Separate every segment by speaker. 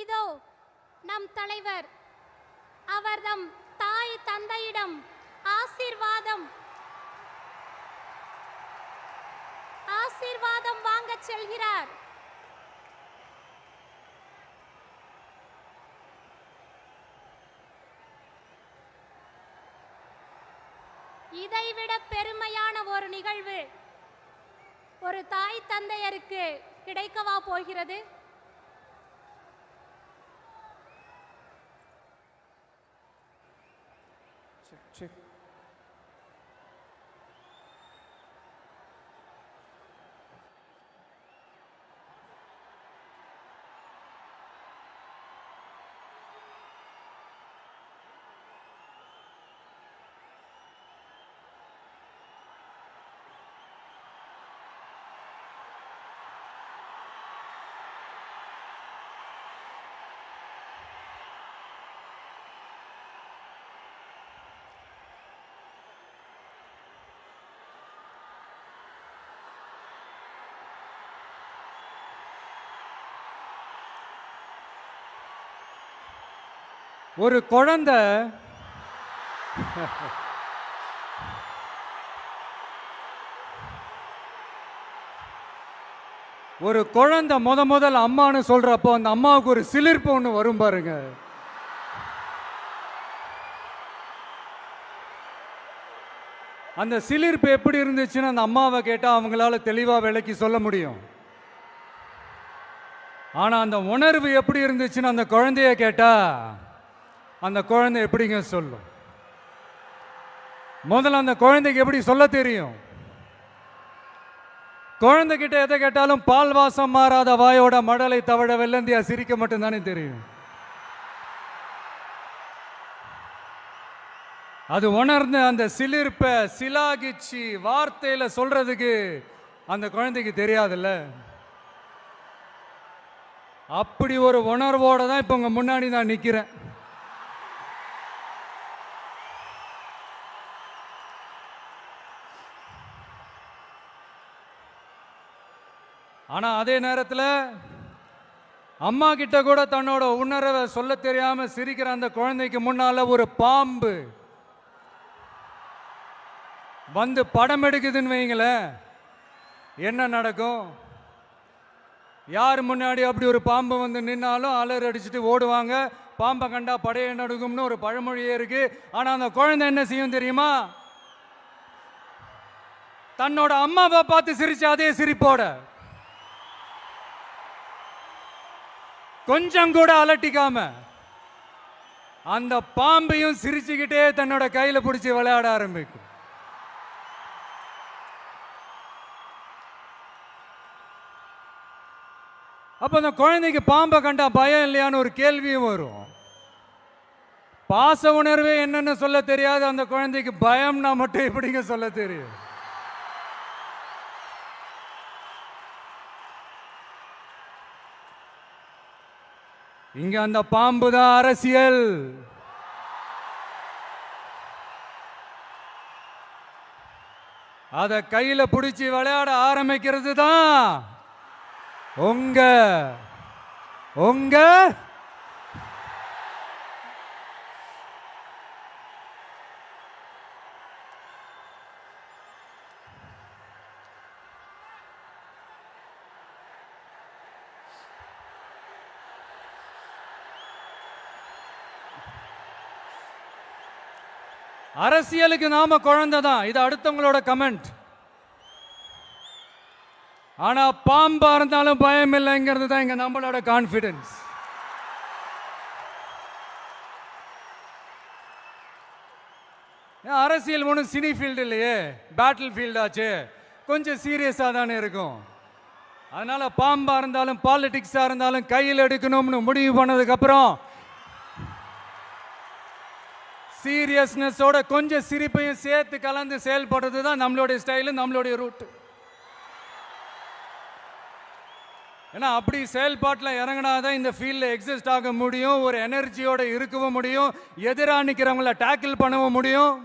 Speaker 1: இதோ நம் தலைவர் அவர்தம் தாய் தந்தையிடம் ஆசீர்வாதம் வாங்கச் செல்கிறார். இதைவிட பெருமையான ஒரு நிகழ்வு ஒரு தாய் தந்தையருக்கு கிடைக்கவா போகிறது?
Speaker 2: ஒரு குழந்தை முதல் அம்மான்னு சொல்றப்போ அந்த அம்மாவுக்கு ஒரு சிலிர்ப்பு ஒன்று வரும் பாருங்க. அந்த சிலிர்ப்பு எப்படி இருந்துச்சுன்னு அந்த அம்மாவை கேட்டால் அவங்களால தெளிவாக விளக்கி சொல்ல முடியும். ஆனால் அந்த உணர்வு எப்படி இருந்துச்சுன்னு அந்த குழந்தைய கேட்டா அந்த குழந்தை எப்படிங்க சொல்லும்? முதல்ல அந்த குழந்தைக்கு எப்படி சொல்ல தெரியும்? குழந்தைகிட்ட எதை கேட்டாலும் பால் வாசம் மாறாத வாயோட மடலை தவழ வெள்ளந்தியா சிரிக்க மட்டும்தானே தெரியும். அது உணர்ந்து அந்த சிலிர்ப்பை சிலாகிச்சு வார்த்தையில சொல்றதுக்கு அந்த குழந்தைக்கு தெரியாதுல்ல. அப்படி ஒரு உணர்வோட தான் இப்ப உங்க முன்னாடி நான் நிக்கிறேன். ஆனா அதே நேரத்தில் அம்மா கிட்ட கூட தன்னோட உணர்வை சொல்ல தெரியாம சிரிக்கிற அந்த குழந்தைக்கு முன்னால ஒரு பாம்பு வந்து படம் எடுக்குதுன்னு வைங்களேன், என்ன நடக்கும்? யார் முன்னாடி அப்படி ஒரு பாம்பு வந்து நின்னாலும் அலர் அடிச்சுட்டு ஓடுவாங்க. பாம்பை கண்டா படையை நடுங்கும்னு ஒரு பழமொழியே இருக்கு. ஆனா அந்த குழந்தை என்ன செய்யும் தெரியுமா? தன்னோட அம்மாவை பார்த்து சிரிச்சு அதே சிரிப்போட கொஞ்சம் கூட அலட்டிக்காம அந்த பாம்பையும் சிரிச்சுக்கிட்டே தன்னோட கையில பிடிச்சி விளையாட ஆரம்பிக்கும். அப்ப அந்த குழந்தைக்கு பாம்பை கண்டா பயம் இல்லையான்னு ஒரு கேள்வியும் வரும். பாச உணர்வே என்னன்னு சொல்ல தெரியாது அந்த குழந்தைக்கு பயம்னா மட்டும் எப்படிங்க சொல்ல தெரியும்? இங்க அந்த பாம்பு தான் அரசியல். அத கையில பிடிச்சி விளையாட ஆரம்பிக்கிறது தான் உங்க உங்க அரசியலுக்கு நாம குழந்தை தான். இது அடுத்தவங்களோட கமெண்ட். ஆனா பாம்பா இருந்தாலும் பயம் இல்லைங்கிறது தான் இங்க நம்மளோட கான்பிடன்ஸ். அரசியல் ஒன்றும் சினி ஃபீல்டு இல்லையே, பேட்டில் ஃபீல்டு ஆச்சு, கொஞ்சம் சீரியஸாக தானே இருக்கும். அதனால பாம்பா இருந்தாலும் பாலிடிக்ஸா இருந்தாலும் கையில் எடுக்கணும்னு முடிவு பண்ணதுக்கு அப்புறம் சீரியஸ்னஸோட கொஞ்சம் சிரிப்பையும் சேர்த்து கலந்து செயல்படுறது தான் நம்மளுடைய ஸ்டைலு, நம்மளுடைய ரூட். ஏன்னா அப்படி செயல்பாட்டில் இறங்கினாதான் இந்த ஃபீல்டில் எக்ஸிஸ்ட் ஆக முடியும், ஒரு எனர்ஜியோட இருக்கவும் முடியும், எதிராக நிற்கிறவங்கள டேக்கிள் பண்ணவும் முடியும்.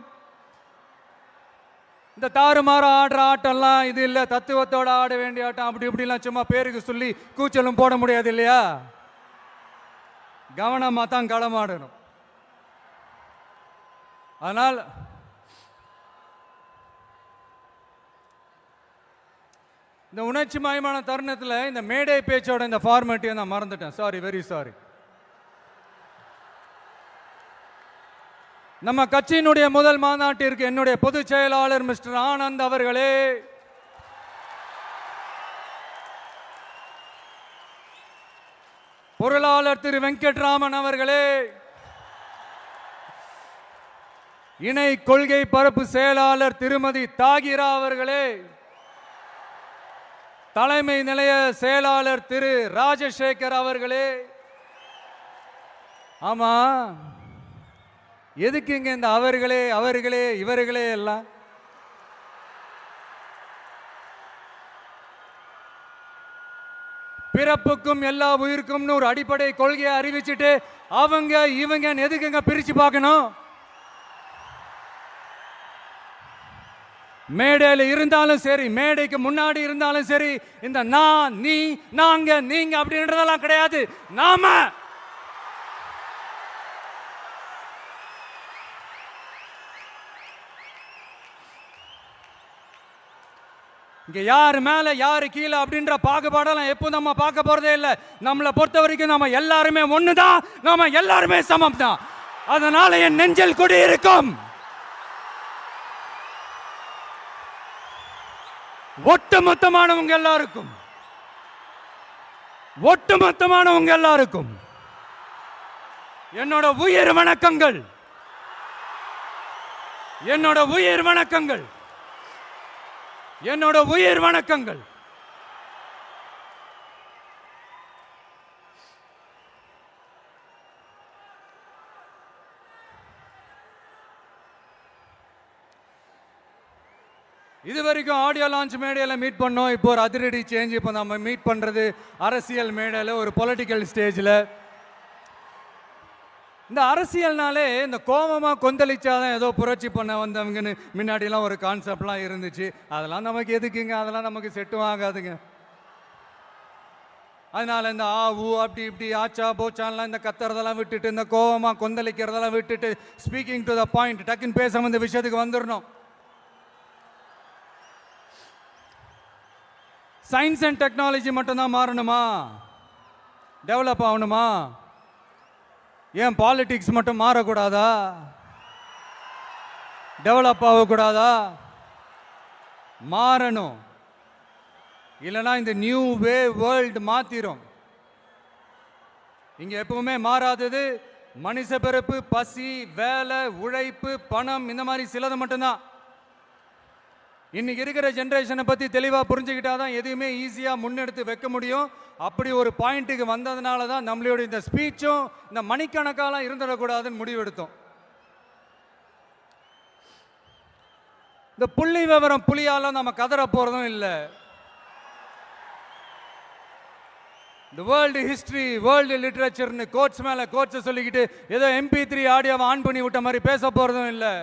Speaker 2: இந்த தாறுமாற ஆடுற ஆட்டம்லாம் இது இல்லை, தத்துவத்தோட ஆட வேண்டிய ஆட்டம் அப்படி இப்படிலாம் சும்மா பேருக்கு சொல்லி கூச்சலும் போட முடியாது இல்லையா? கவனமாக தான் களமாடணும். ஆனால் இந்த உணர்ச்சி மயமான தருணத்தில் இந்த மேடை பேச்சோட இந்த ஃபார்மேட்டையும் நான் மறந்துட்டேன். Sorry, very sorry. நம்ம கட்சியினுடைய முதல் மாநாட்டிற்கு என்னுடைய பொதுச் செயலாளர் மிஸ்டர் ஆனந்த் அவர்களே, பொருளாளர் திரு வெங்கட்ராமன் அவர்களே, இணை கொள்கை பரப்பு செயலாளர் திருமதி தாகிரா அவர்களே, தலைமை நிலைய செயலாளர் திரு ராஜசேகர் அவர்களே. ஆமா, எதுக்குங்க இந்த அவர்களே அவர்களே இவர்களே எல்லாம்? பிறப்புக்கும் எல்லா உயிருக்கும்னு ஒரு அடிப்படை கொள்கையை அறிவிச்சுட்டு அவங்க இவங்க எதுக்குங்க பிரிச்சு பார்க்கணும்? மேடையில் இருந்தாலும் சரி, மேடைக்கு முன்னாடி இருந்தாலும் சரி, இந்த நான், நீ, நாங்க, நீங்க அப்படின்றதெல்லாம் கிடையாது. நாம இங்க யாரு மேல யாரு கீழே அப்படின்ற பாகுபாடெல்லாம் எப்போ நம்ம பார்க்க போறதே இல்லை. நம்மளை பொறுத்த வரைக்கும் நம்ம எல்லாருமே ஒண்ணுதான், நாம எல்லாருமே சமம் தான். அதனால என் நெஞ்சில் குடி இருக்கும் ஒட்டுமொத்தமானவங்க எல்லாருக்கும், ஒட்டுமொத்தமானவங்க எல்லாருக்கும் என்னோட உயிர் வணக்கங்கள், என்னோட உயிர் வணக்கங்கள், என்னோட உயிர் வணக்கங்கள். இது வரைக்கும் ஆடியோ லான்ச் மேடையில் மீட் பண்ணோம். இப்போ ஒரு அதிரடி சேஞ்ச். இப்போ நம்ம மீட் பண்றது அரசியல் மேடையில், ஒரு பொலிட்டிக்கல் ஸ்டேஜில். இந்த அரசியல்னாலே இந்த கோபமாக கொந்தளிச்சாதான் ஏதோ புரட்சி பண்ண வந்தவங்கன்னு முன்னாடிலாம் ஒரு கான்செப்ட்லாம் இருந்துச்சு. அதெல்லாம் நமக்கு எதுக்குங்க? அதெல்லாம் நமக்கு செட்டும் ஆகாதுங்க. அதனால இந்த ஆ ஊ அப்படி இப்படி ஆச்சா போச்சான்லாம் இந்த கத்துறதெல்லாம் விட்டுட்டு, இந்த கோபமாக கொந்தளிக்கிறதெல்லாம் விட்டுட்டு, ஸ்பீக்கிங் டு த பாயிண்ட், டக்குன்னு பேச வந்த விஷயத்துக்கு வந்துடணும். சயின்ஸ் அண்ட் டெக்னாலஜி மட்டும்தான் மாறணுமா? டெவலப் ஆகணுமா? ஏன் பாலிடிக்ஸ் மட்டும் மாறக்கூடாதா? டெவலப் ஆகக்கூடாதா? மாறணும். இல்லைனா இந்த நியூ வே வேர்ல்டு மாத்திரும். இங்க எப்பவுமே மாறாதது மனுஷ பிறப்பு, பசி, வேலை, உழைப்பு, பணம், இந்த மாதிரி சிலது மட்டும்தான். இன்னைக்கு இருக்கிற ஜென்ரேஷனை பற்றி தெளிவாக புரிஞ்சுக்கிட்டாதான் எதுவுமே ஈஸியாக முன்னெடுத்து வைக்க முடியும். அப்படி ஒரு பாயிண்ட்டுக்கு வந்ததுனால தான் நம்மளுடைய இந்த ஸ்பீச்சும் இந்த மணிக்கணக்காலாம் இருந்துடக்கூடாதுன்னு முடிவெடுத்தோம். இந்த புள்ளி விவரம் புலியால நம்ம கதற போகிறதும் இல்லை. இந்த வேர்ல்டு ஹிஸ்டரி, வேர்ல்டு லிட்ரேச்சர்னு கோட்ஸ் மேலே கோட்ஸை சொல்லிக்கிட்டு ஏதோ MP3 ஆடியோவை ஆன் பண்ணி விட்ட மாதிரி பேச போகிறதும் இல்லை.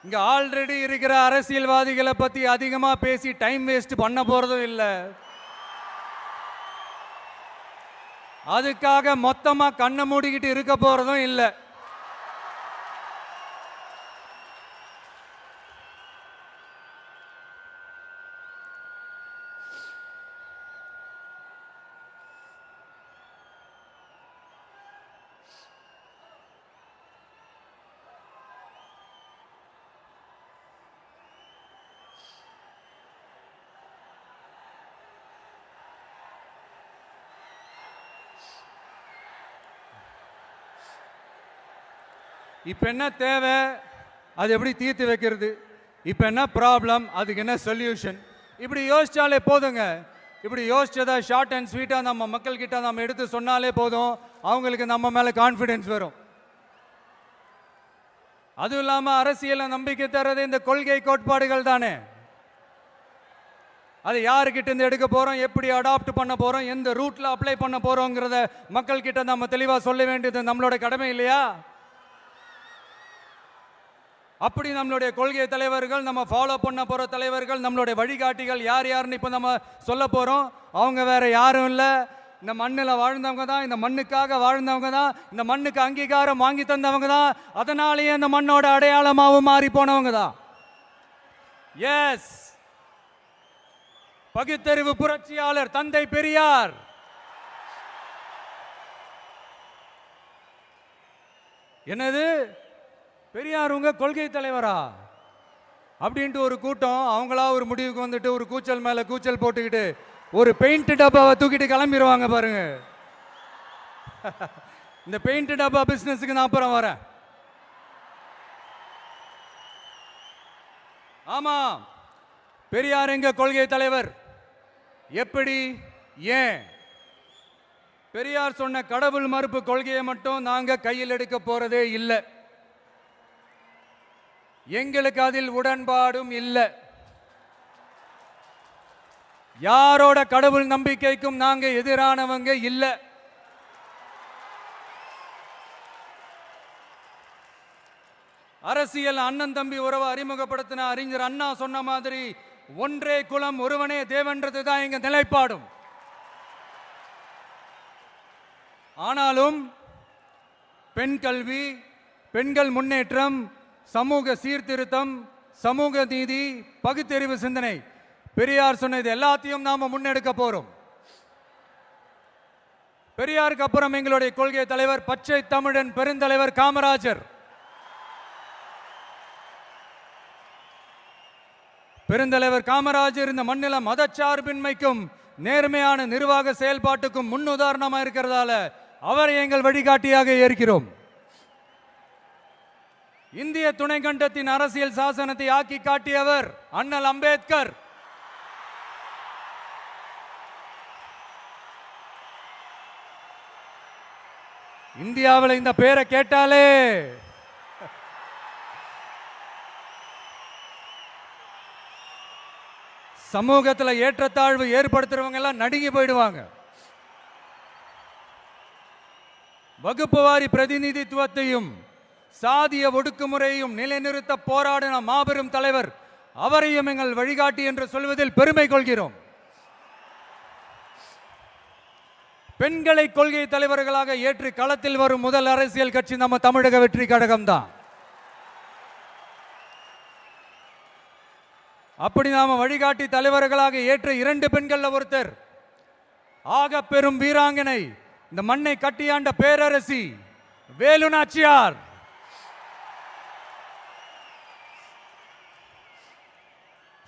Speaker 2: இங்க ஆல்ரெடி இருக்கிற அரசியல்வாதிகளை பத்தி அதிகமா பேசி டைம் வேஸ்ட் பண்ண போறதும் இல்ல. அதுக்காக மொத்தமா கண்ணை மூடிக்கிட்டு இருக்க போறதும் இல்ல. இப்போ என்ன தேவை, அது எப்படி தீர்த்து வைக்கிறது, இப்போ என்ன ப்ராப்ளம், அதுக்கு என்ன சொல்யூஷன், இப்படி யோசிச்சாலே போதுங்க. இப்படி யோசிச்சதை ஷார்ட் அண்ட் ஸ்வீட்டாக நம்ம மக்கள்கிட்ட நம்ம எடுத்து சொன்னாலே போதும், அவங்களுக்கு நம்ம மேலே கான்ஃபிடென்ஸ் வரும். அதுவும் இல்லாமல் அரசியலை நம்பிக்கை தர்றது இந்த கொள்கை கோட்பாடுகள் தானே. அது யாருக்கிட்ட இருந்து எடுக்க போகிறோம், எப்படி அடாப்ட் பண்ண போகிறோம், எந்த ரூட்டில் அப்ளை பண்ண போகிறோங்கிறத மக்கள்கிட்ட நம்ம தெளிவாக சொல்ல வேண்டியது நம்மளோட கடமை இல்லையா? அப்படி நம்மளுடைய கொள்கை தலைவர்கள், நம்ம ஃபாலோ பண்ண போகிற தலைவர்கள், நம்மளுடைய வழிகாட்டிகள் யார் யாருன்னு இப்போ நம்ம சொல்ல போகிறோம். அவங்க வேற யாரும் இல்லை, இந்த மண்ணில் வாழ்ந்தவங்க தான், இந்த மண்ணுக்காக வாழ்ந்தவங்க தான், இந்த மண்ணுக்கு அங்கீகாரம் வாங்கி தந்தவங்க தான். அதனாலேயே இந்த மண்ணோட அடையாளமாகவும் மாறி போனவங்க தான். எஸ், பகுத்தறிவு புரட்சியாளர் தந்தை பெரியார். என்னது, பெரியார் உங்க கொள்கை தலைவரா அப்படின்ட்டு ஒரு கூட்டம் அவங்களா ஒரு முடிவுக்கு வந்துட்டு ஒரு கூச்சல் மேல கூச்சல் போட்டுக்கிட்டு ஒரு பெயிண்ட் டப்பாவை தூக்கிட்டு கிளம்பிடுவாங்க பாருங்க. இந்த பெயிண்ட் டப்பா பிசினஸுக்கு நான் அப்புறம் வரேன். ஆமா, பெரியார் எங்க கொள்கை தலைவர். எப்படி, ஏன்? பெரியார் சொன்ன கடவுள் மறுப்பு கொள்கையை மட்டும் நாங்க கையில் எடுக்க போறதே இல்லை. எங்களுக்கு அதில் உடன்பாடும் இல்லை. யாரோட கடவுள் நம்பிக்கைக்கும் நாங்க எதிரானவங்க இல்லை. அரசியல் அண்ணன் தம்பி உறவை அறிமுகப்படுத்தின அறிஞர் அண்ணா சொன்ன மாதிரி ஒன்றே குலம் ஒருவனே தேவன்றது தான் எங்க நிலைப்பாடும். ஆனாலும் பெண் கல்வி, பெண்கள் முன்னேற்றம், சமூக சீர்திருத்தம், சமூக நீதி, பகுத்தறிவு சிந்தனை, பெரியார் சொன்னது எல்லாத்தையும் நாம முன்னெடுக்க போறோம். பெரியாருக்கு அப்புறம் எங்களுடைய கொள்கை தலைவர் பச்சை தமிழன் பெருந்தலைவர் காமராஜர். பெருந்தலைவர் காமராஜர் இந்த மண்ணில மதச்சார்பின்மைக்கும் நேர்மையான நிர்வாக செயல்பாட்டுக்கும் முன்னுதாரணமா இருக்கிறதால அவரை எங்கள் வழிகாட்டியாக ஏற்கிறோம். இந்திய துணைக்கண்டத்தின் அரசியல் சாசனத்தை ஆக்கி காட்டியவர் அண்ணல் அம்பேத்கர். இந்தியாவில் இந்த பேரை கேட்டாலே சமூகத்தில் ஏற்றத்தாழ்வு ஏற்படுத்துறவங்க எல்லாம் நடுங்கி போயிடுவாங்க. வகுப்புவாரி பிரதிநிதித்துவத்தையும் சாதிய ஒடுக்குமுறையையும் நிலைநிறுத்த போராடின மாபெரும் தலைவர், அவரையும் எங்கள் வழிகாட்டி என்று சொல்வதில் பெருமை கொள்கிறோம். பெண்களை கொள்கை தலைவர்களாக ஏற்று களத்தில் வரும் முதல் அரசியல் கட்சி நம்ம தமிழக வெற்றி கழகம் தான். அப்படி நாம வழிகாட்டி தலைவர்களாக ஏற்ற 2 பெண்கள்ல ஒருத்தர், ஆக பெரும் வீராங்கனை, இந்த மண்ணை கட்டியாண்ட பேரரசி வேலு நாச்சியார்.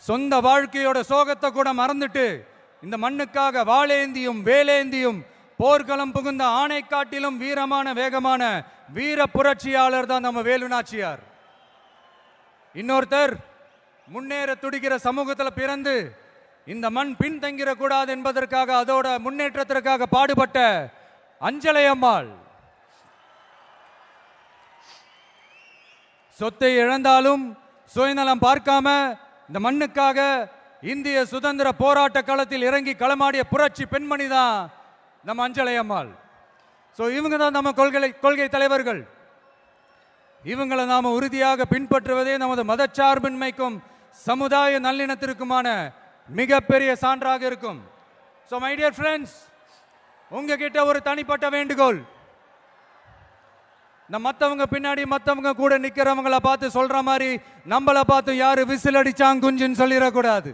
Speaker 2: சொந்த வாழ்க்கையோட சோகத்தை கூட மறந்துட்டு இந்த மண்ணுக்காக வாளேந்தியும் வேலேந்தியும் போர்க்களம் புகுந்த ஆணை காட்டிலும் வீரமான வேகமான வீர புரட்சியாளர் தான் நம்ம வேலு நாச்சியார். இன்னொருத்தர், முன்னேற துடிக்கிற சமூகத்தில் பிறந்து இந்த மண் பின்தங்கிட கூடாது என்பதற்காக அதோட முன்னேற்றத்திற்காக பாடுபட்ட அஞ்சலை அம்மாள். சொத்தை இழந்தாலும் சுயநலம் பார்க்காம இந்த மண்ணுக்காக இந்திய சுதந்திர போராட்ட களத்தில் இறங்கி களமாடிய புரட்சி பெண்மணி தான் நம்ம அஞ்சலை அம்மாள். ஸோ இவங்க தான் நம்ம கொள்கை தலைவர்கள். இவங்களை நாம உறுதியாக பின்பற்றுவதே நமது மதச்சார்பின்மைக்கும் சமுதாய நல்லிணத்திற்குமான மிகப்பெரிய சான்றாக இருக்கும். ஸோ மை டியர் ஃப்ரெண்ட்ஸ், உங்ககிட்ட ஒரு தனிப்பட்ட வேண்டுகோள். மற்றவங்க பின்னாடி மற்றவங்க கூட நிற்கிறவங்கள பார்த்து சொல்ற மாதிரி நம்மளை பார்த்து யாரு விசில் அடிச்சாங்க குஞ்சுன்னு சொல்லிடக்கூடாது.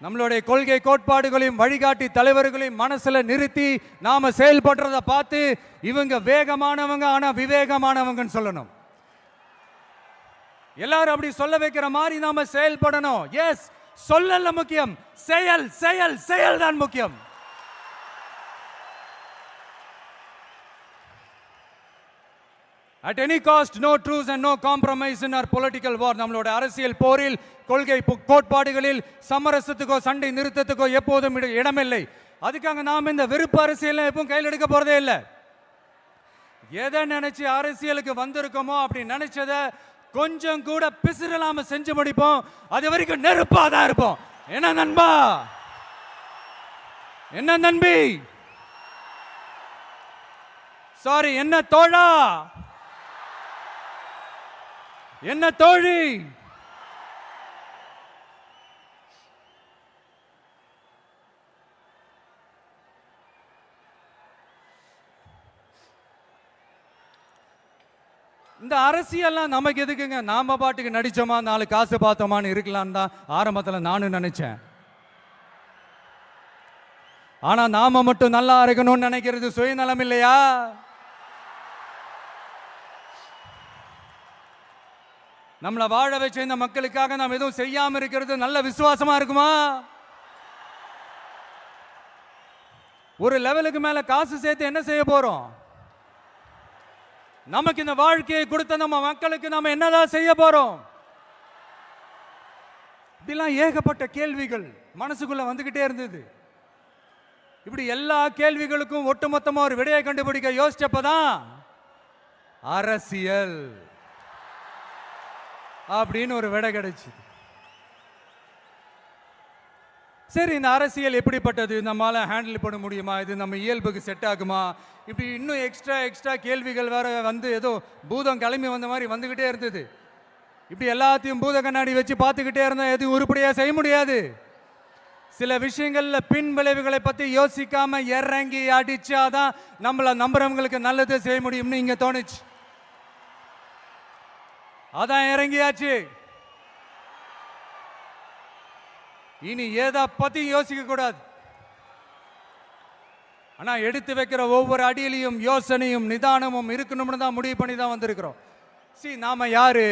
Speaker 2: நம்மளுடைய கொள்கை கோட்பாடுகளையும் வழிகாட்டி தலைவர்களையும் மனசுல நிறுத்தி நாம செயல்படுறத பார்த்து இவங்க வேகமானவங்க ஆனா விவேகமானவங்கன்னு சொல்லணும். எல்லாரும் அப்படி சொல்ல வைக்கிற மாதிரி நாம செயல்படணும். எஸ், சொல்லல முக்கியம், செயல் செயல் செயல் தான் முக்கியம். At any cost, no truce and no compromise in our political war. நம்மளோட அரசியல் போரில் கொள்கை கோட்பாடுகளில் சமரசத்துக்கோ சண்டை நிறுத்தத்துக்கோ எப்போதும் இடமில்லை. அதுக்காக நாம் இந்த வெறுப்பு அரசியல் எப்பவும் கையில் எடுக்க போறதே இல்லை. எதை நினைச்சு அரசியலுக்கு வந்திருக்கோமோ அப்படி நினைச்சத கொஞ்சம் கூட பிசிறலாம செஞ்சு முடிப்போம். அது வரைக்கும் நெருப்பா தான் இருப்போம். என்ன நண்பா, என்ன நண்பி, சாரி என்ன தோழா, என்ன தோழி, இந்த அரசியல்லாம் நமக்கு எதுக்குங்க? நாம பாட்டுக்கு நடிச்சோமா, 4 காசு பார்த்தோமான்னு இருக்கலான்னு தான் ஆரம்பத்தில் நானும் நினைச்சேன். ஆனா நாம மட்டும் நல்லா இருக்கணும்னு நினைக்கிறது சுயநலம் இல்லையா? நம்மளை வாழ வச்ச இந்த மக்களுக்காக நாம் எதுவும் செய்யாம இருக்கிறது நல்ல விசுவாசமா இருக்குமா? ஒரு லெவலுக்கு மேல காசு சேர்த்து என்ன செய்ய போறோம்? நமக்கு இந்த வாழ்க்கையை கொடுத்த நம்ம மக்களுக்கு நாம என்னதான் செய்ய போறோம்? இப்படிலாம் ஏகப்பட்ட கேள்விகள் மனசுக்குள்ள வந்துகிட்டே இருந்தது. இப்படி எல்லா கேள்விகளுக்கும் ஒட்டுமொத்தமா ஒரு விடையை கண்டுபிடிக்க யோசிச்சப்பதான் அரசியல் அப்படின்னு ஒரு விடை கிடைச்சு. சரி, இந்த அரசியல் எப்படிப்பட்டது? நம்மளால ஹேண்டில் பண்ண முடியுமா? இது நம்ம இயல்புக்கு செட் ஆகுமா? இப்படி இன்னும் எக்ஸ்ட்ரா கேள்விகள் வேற வந்து ஏதோ பூதம் கிளம்பி வந்த மாதிரி வந்துகிட்டே இருந்தது. இப்படி எல்லாத்தையும் பூத கண்ணாடி வச்சு பார்த்துக்கிட்டே இருந்தா எதுவும் உருப்படியா செய்ய முடியாது. சில விஷயங்கள்ல பின் விளைவுகளை பத்தி யோசிக்காம இறங்கி அடிச்சாதான் நம்மள நம்புறவங்களுக்கு நல்லது செய்ய முடியும்னு இங்க தோணுச்சு. அதான் இறங்கியாச்சு. இனி எதை பத்தி யோசிக்க கூடாது. ஆனா எடுத்து வைக்கிற ஒவ்வொரு அடியிலையும் யோசனையும் நிதானமும் இருக்கணும்னு தான் முடிவு பண்ணி தான் வந்திருக்கிறோம். நாம யாரு,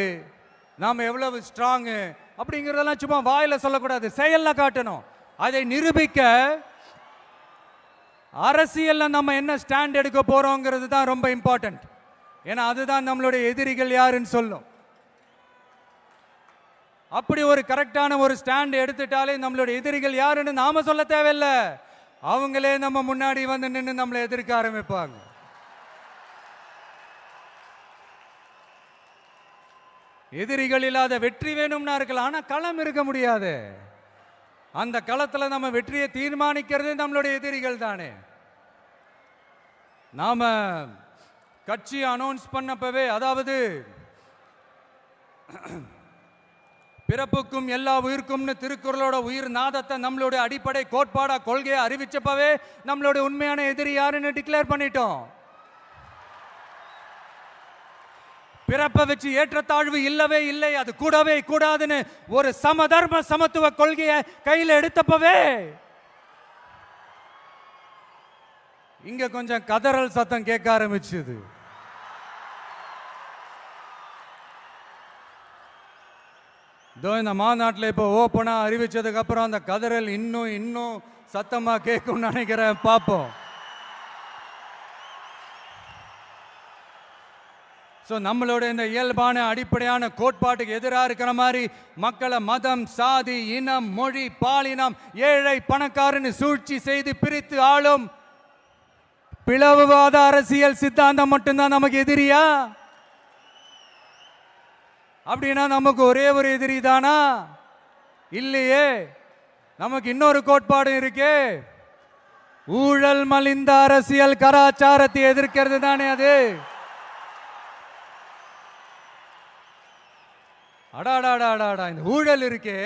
Speaker 2: நாம எவ்வளவு ஸ்ட்ராங் அப்படிங்கறதெல்லாம் சும்மா வாயில சொல்லக்கூடாது, செயல்ல காட்டணும். அதை நிரூபிக்க அரசியல்ல நம்ம என்ன ஸ்டாண்ட் எடுக்க போறோங்கிறது தான் ரொம்ப இம்பார்ட்டன்ட். ஏன்னா அதுதான் நம்மளுடைய எதிரிகள் யாருன்னு சொல்லும். அப்படி ஒரு கரெக்டான ஒரு ஸ்டாண்ட் எடுத்துட்டாலே நம்மளுடைய எதிரிகள் யாருன்னு நாம சொல்ல தேவையில்லை, அவங்களே நம்ம முன்னாடி வந்து நின்று நம்மளை எதிர்க்க ஆரம்பிப்பாங்க. எதிரிகள் இல்லாத வெற்றி வேணும்னா இருக்கலாம், ஆனா களம் இருக்க முடியாது. அந்த களத்துல நம்ம வெற்றியை தீர்மானிக்கிறது நம்மளுடைய எதிரிகள் தானே. நாம கட்சி அனௌன்ஸ் பண்ணப்பவே, அதாவது பிறப்புக்கும் எல்லா உயிர்க்கும்னு திருக்குறளோட உயிர் நாதத்தை நம்மளுடைய அடிப்படை கோட்பாடா கொள்கையை அறிவிச்சப்பவே நம்மளுடைய உண்மையான எதிரி யாருன்னு டிக்ளேர் பண்ணிட்டோம். பிறப்பை வச்சு ஏற்றத்தாழ்வு இல்லவே இல்லை, அது கூடவே கூடாதுன்னு ஒரு சமதர்ம சமத்துவ கொள்கையை கையில் எடுத்தப்பவே இங்க கொஞ்சம் கதறல் சத்தம் கேட்க ஆரம்பிச்சது. இந்த மாநாட்டில் இப்போ ஓப்பனா அறிவிச்சதுக்கு அப்புறம் அந்த கதறல் இன்னும் சத்தமா கேட்கும் நினைக்கிறேன். பார்ப்போம். நம்மளோட இந்த இயல்பான அடிப்படையான கோட்பாட்டுக்கு எதிராக இருக்கிற மாதிரி மக்களை மதம், சாதி, இனம், மொழி, பாலினம், ஏழை பணக்காரன்னு சூழ்ச்சி செய்து பிரித்து ஆளும் பிளவுவாத அரசியல் சித்தாந்தம் மட்டும்தான் நமக்கு எதிரியா? அப்படின்னா நமக்கு ஒரே ஒரு எதிரி தானா? இல்லையே, நமக்கு இன்னொரு கோட்பாடு இருக்கே. ஊழல் மலிந்த அரசியல் கலாச்சாரத்தை எதிர்க்கிறது தானே அது. அடாடாடாடாடா, இந்த ஊழல் இருக்கே,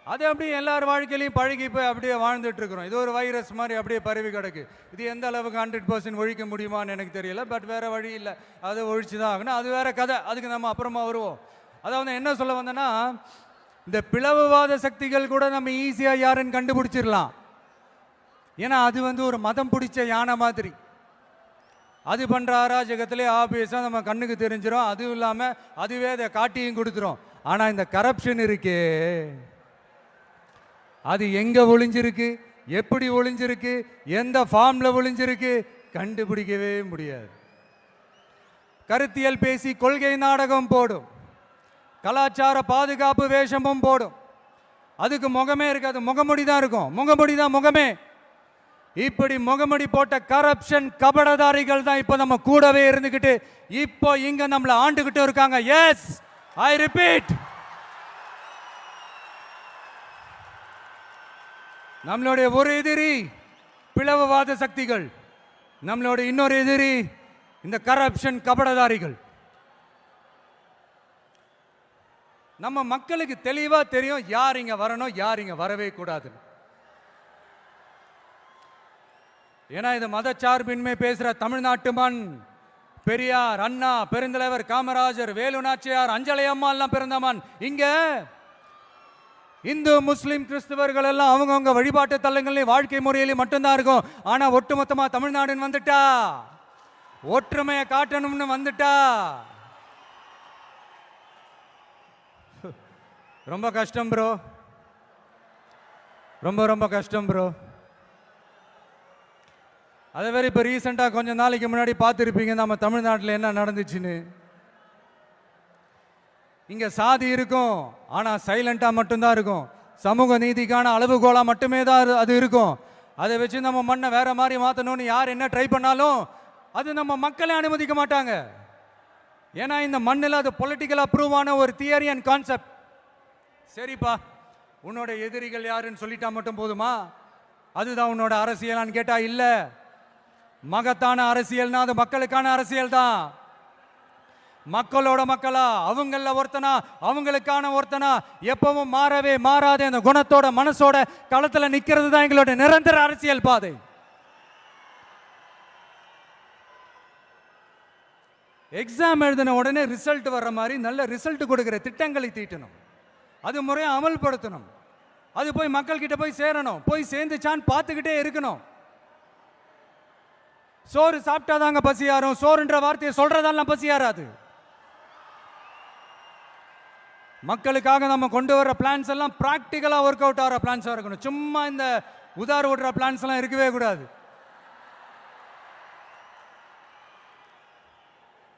Speaker 2: அது அப்படியே எல்லார் வாழ்க்கையிலையும் பழகி போய் அப்படியே வாழ்ந்துட்டு இருக்கிறோம். இது ஒரு வைரஸ் மாதிரி அப்படியே பரவி கிடக்கு. இது எந்த அளவுக்கு 100% ஒழிக்க முடியுமான்னு எனக்கு தெரியல. பட் வேற வழி இல்லை, அதை ஒழிச்சு தான் ஆகணும். அது வேற கதை, அதுக்கு நம்ம அப்புறமா வருவோம். அதாவது என்ன சொல்ல வந்தேன்னா, இந்த பிளவுவாத சக்திகள் கூட நம்ம ஈஸியாக யாருன்னு கண்டுபிடிச்சிடலாம். ஏன்னா அது வந்து ஒரு மதம் பிடிச்ச யானை மாதிரி. அது பண்ற அராஜகத்திலே ஆபியஸா நம்ம கண்ணுக்கு தெரிஞ்சிடும். அதுவும் இல்லாமல் அதுவே அதை காட்டியும் கொடுத்துரும். ஆனால் இந்த கரப்ஷன் இருக்கே, அது எங்க ஒளிஞ்சிருக்கு, எப்படி ஒளிஞ்சிருக்கு, எந்த ஃபார்ம்ல ஒளிஞ்சிருக்கு கண்டுபிடிக்கவே முடியாது. கருத்தியல் பேசி கொள்கை நாடகம் போடும், கலாச்சார பாதுகாப்பு வேஷமும் போடும். அதுக்கு முகமே இருக்காது, முகமுடி தான் இருக்கும். முகமுடி தான் முகமே. இப்படி முகமுடி போட்ட கரப்ஷன் கபடதாரிகள் தான் இப்ப நம்ம கூடவே இருந்துகிட்டு இப்போ இங்க நம்மள ஆண்டுகிட்டு இருக்காங்க. எஸ், ஐ ரிப்பீட், நம்மளுடைய ஒரு எதிரி பிளவுவாத சக்திகள், நம்மளோட இன்னொரு எதிரி இந்த கரப்ஷன் கபடதாரிகள். நம்ம மக்களுக்கு தெளிவா தெரியும் யார் இங்க வரணும், யார் இங்க வரவே கூடாது. ஏன்னா இது மதச்சார்பின்மை பேசுற தமிழ்நாட்டு மண், பெரியார், அண்ணா, பெருந்தலைவர் காமராஜர், வேலு நாச்சியார், அஞ்சலை அம்மா எல்லாம் பிறந்த மண். இங்க இந்து, முஸ்லிம், கிறிஸ்தவர்கள் எல்லாம் அவங்கவுங்க வழிபாட்டு தலங்களையும் வாழ்க்கை முறையிலையும் மட்டும்தான் இருக்கும். ஆனா ஒட்டுமொத்தமா தமிழ்நாடுன்னு வந்துட்டா, ஒற்றுமையை காட்டணும்னு வந்துட்டா ரொம்ப கஷ்டம் ப்ரோ, ரொம்ப ரொம்ப கஷ்டம் ப்ரோ. அதே மாதிரி இப்போ ரீசெண்டாக கொஞ்சம் நாளைக்கு முன்னாடி பார்த்துருப்பீங்க நம்ம தமிழ்நாட்டில் என்ன நடந்துச்சுன்னு. இங்கே சாதி இருக்கும், ஆனால் சைலண்டாக மட்டும்தான் இருக்கும். சமூக நீதிக்கான அளவுகோலாக மட்டுமே தான் அது இருக்கும். அதை வச்சு நம்ம மண்ணை வேற மாதிரி மாற்றணும்னு யார் என்ன ட்ரை பண்ணாலும் அது நம்ம மக்களே அனுமதிக்க மாட்டாங்க. ஏன்னா இந்த மண்ணில் அது பொலிட்டிக்கலாக ப்ரூவ் ஆன ஒரு தியரி அண்ட் கான்செப்ட். சரிப்பா, உன்னோட எதிரிகள் யாருன்னு சொல்லிட்டா மட்டும் போதுமா? அதுதான் உன்னோட அரசியலான்னு கேட்டா இல்ல. மகத்தான அரசியல்னா அது மக்களுக்கான அரசியல் தான். மக்களோட மக்களா, அவங்கள ஒருத்தனா, அவங்களுக்கான ஒருத்தனா, எப்பவும் மாறவே மாறாத அந்த குணத்தோட மனசோட களத்துல நிக்கிறது தான் எங்களோட நிரந்தர அரசியல் பாதை. எக்ஸாம் எழுதின உடனே ரிசல்ட் வர்ற மாதிரி நல்ல ரிசல்ட் கொடுக்கிற திட்டங்களை தீட்டணும், அது முறையை அமல்படுத்தணும், அது போய் மக்கள் கிட்ட போய் சேரணும், போய் சேர்ந்துச்சான்னு பார்த்துக்கிட்டே இருக்கணும். சோறு சாப்பிட்டாதாங்க பசியாரும், சோறுன்ற வார்த்தையை சொல்றதெல்லாம் பசியாராது. மக்களுக்காக நம்ம கொண்டு வர பிளான்ஸ் எல்லாம் பிராக்டிக்கலா ஒர்க் அவுட் ஆகிற பிளான்ஸா இருக்கணும். சும்மா இந்த உதார விடுற பிளான்ஸ் எல்லாம் இருக்கவே கூடாது.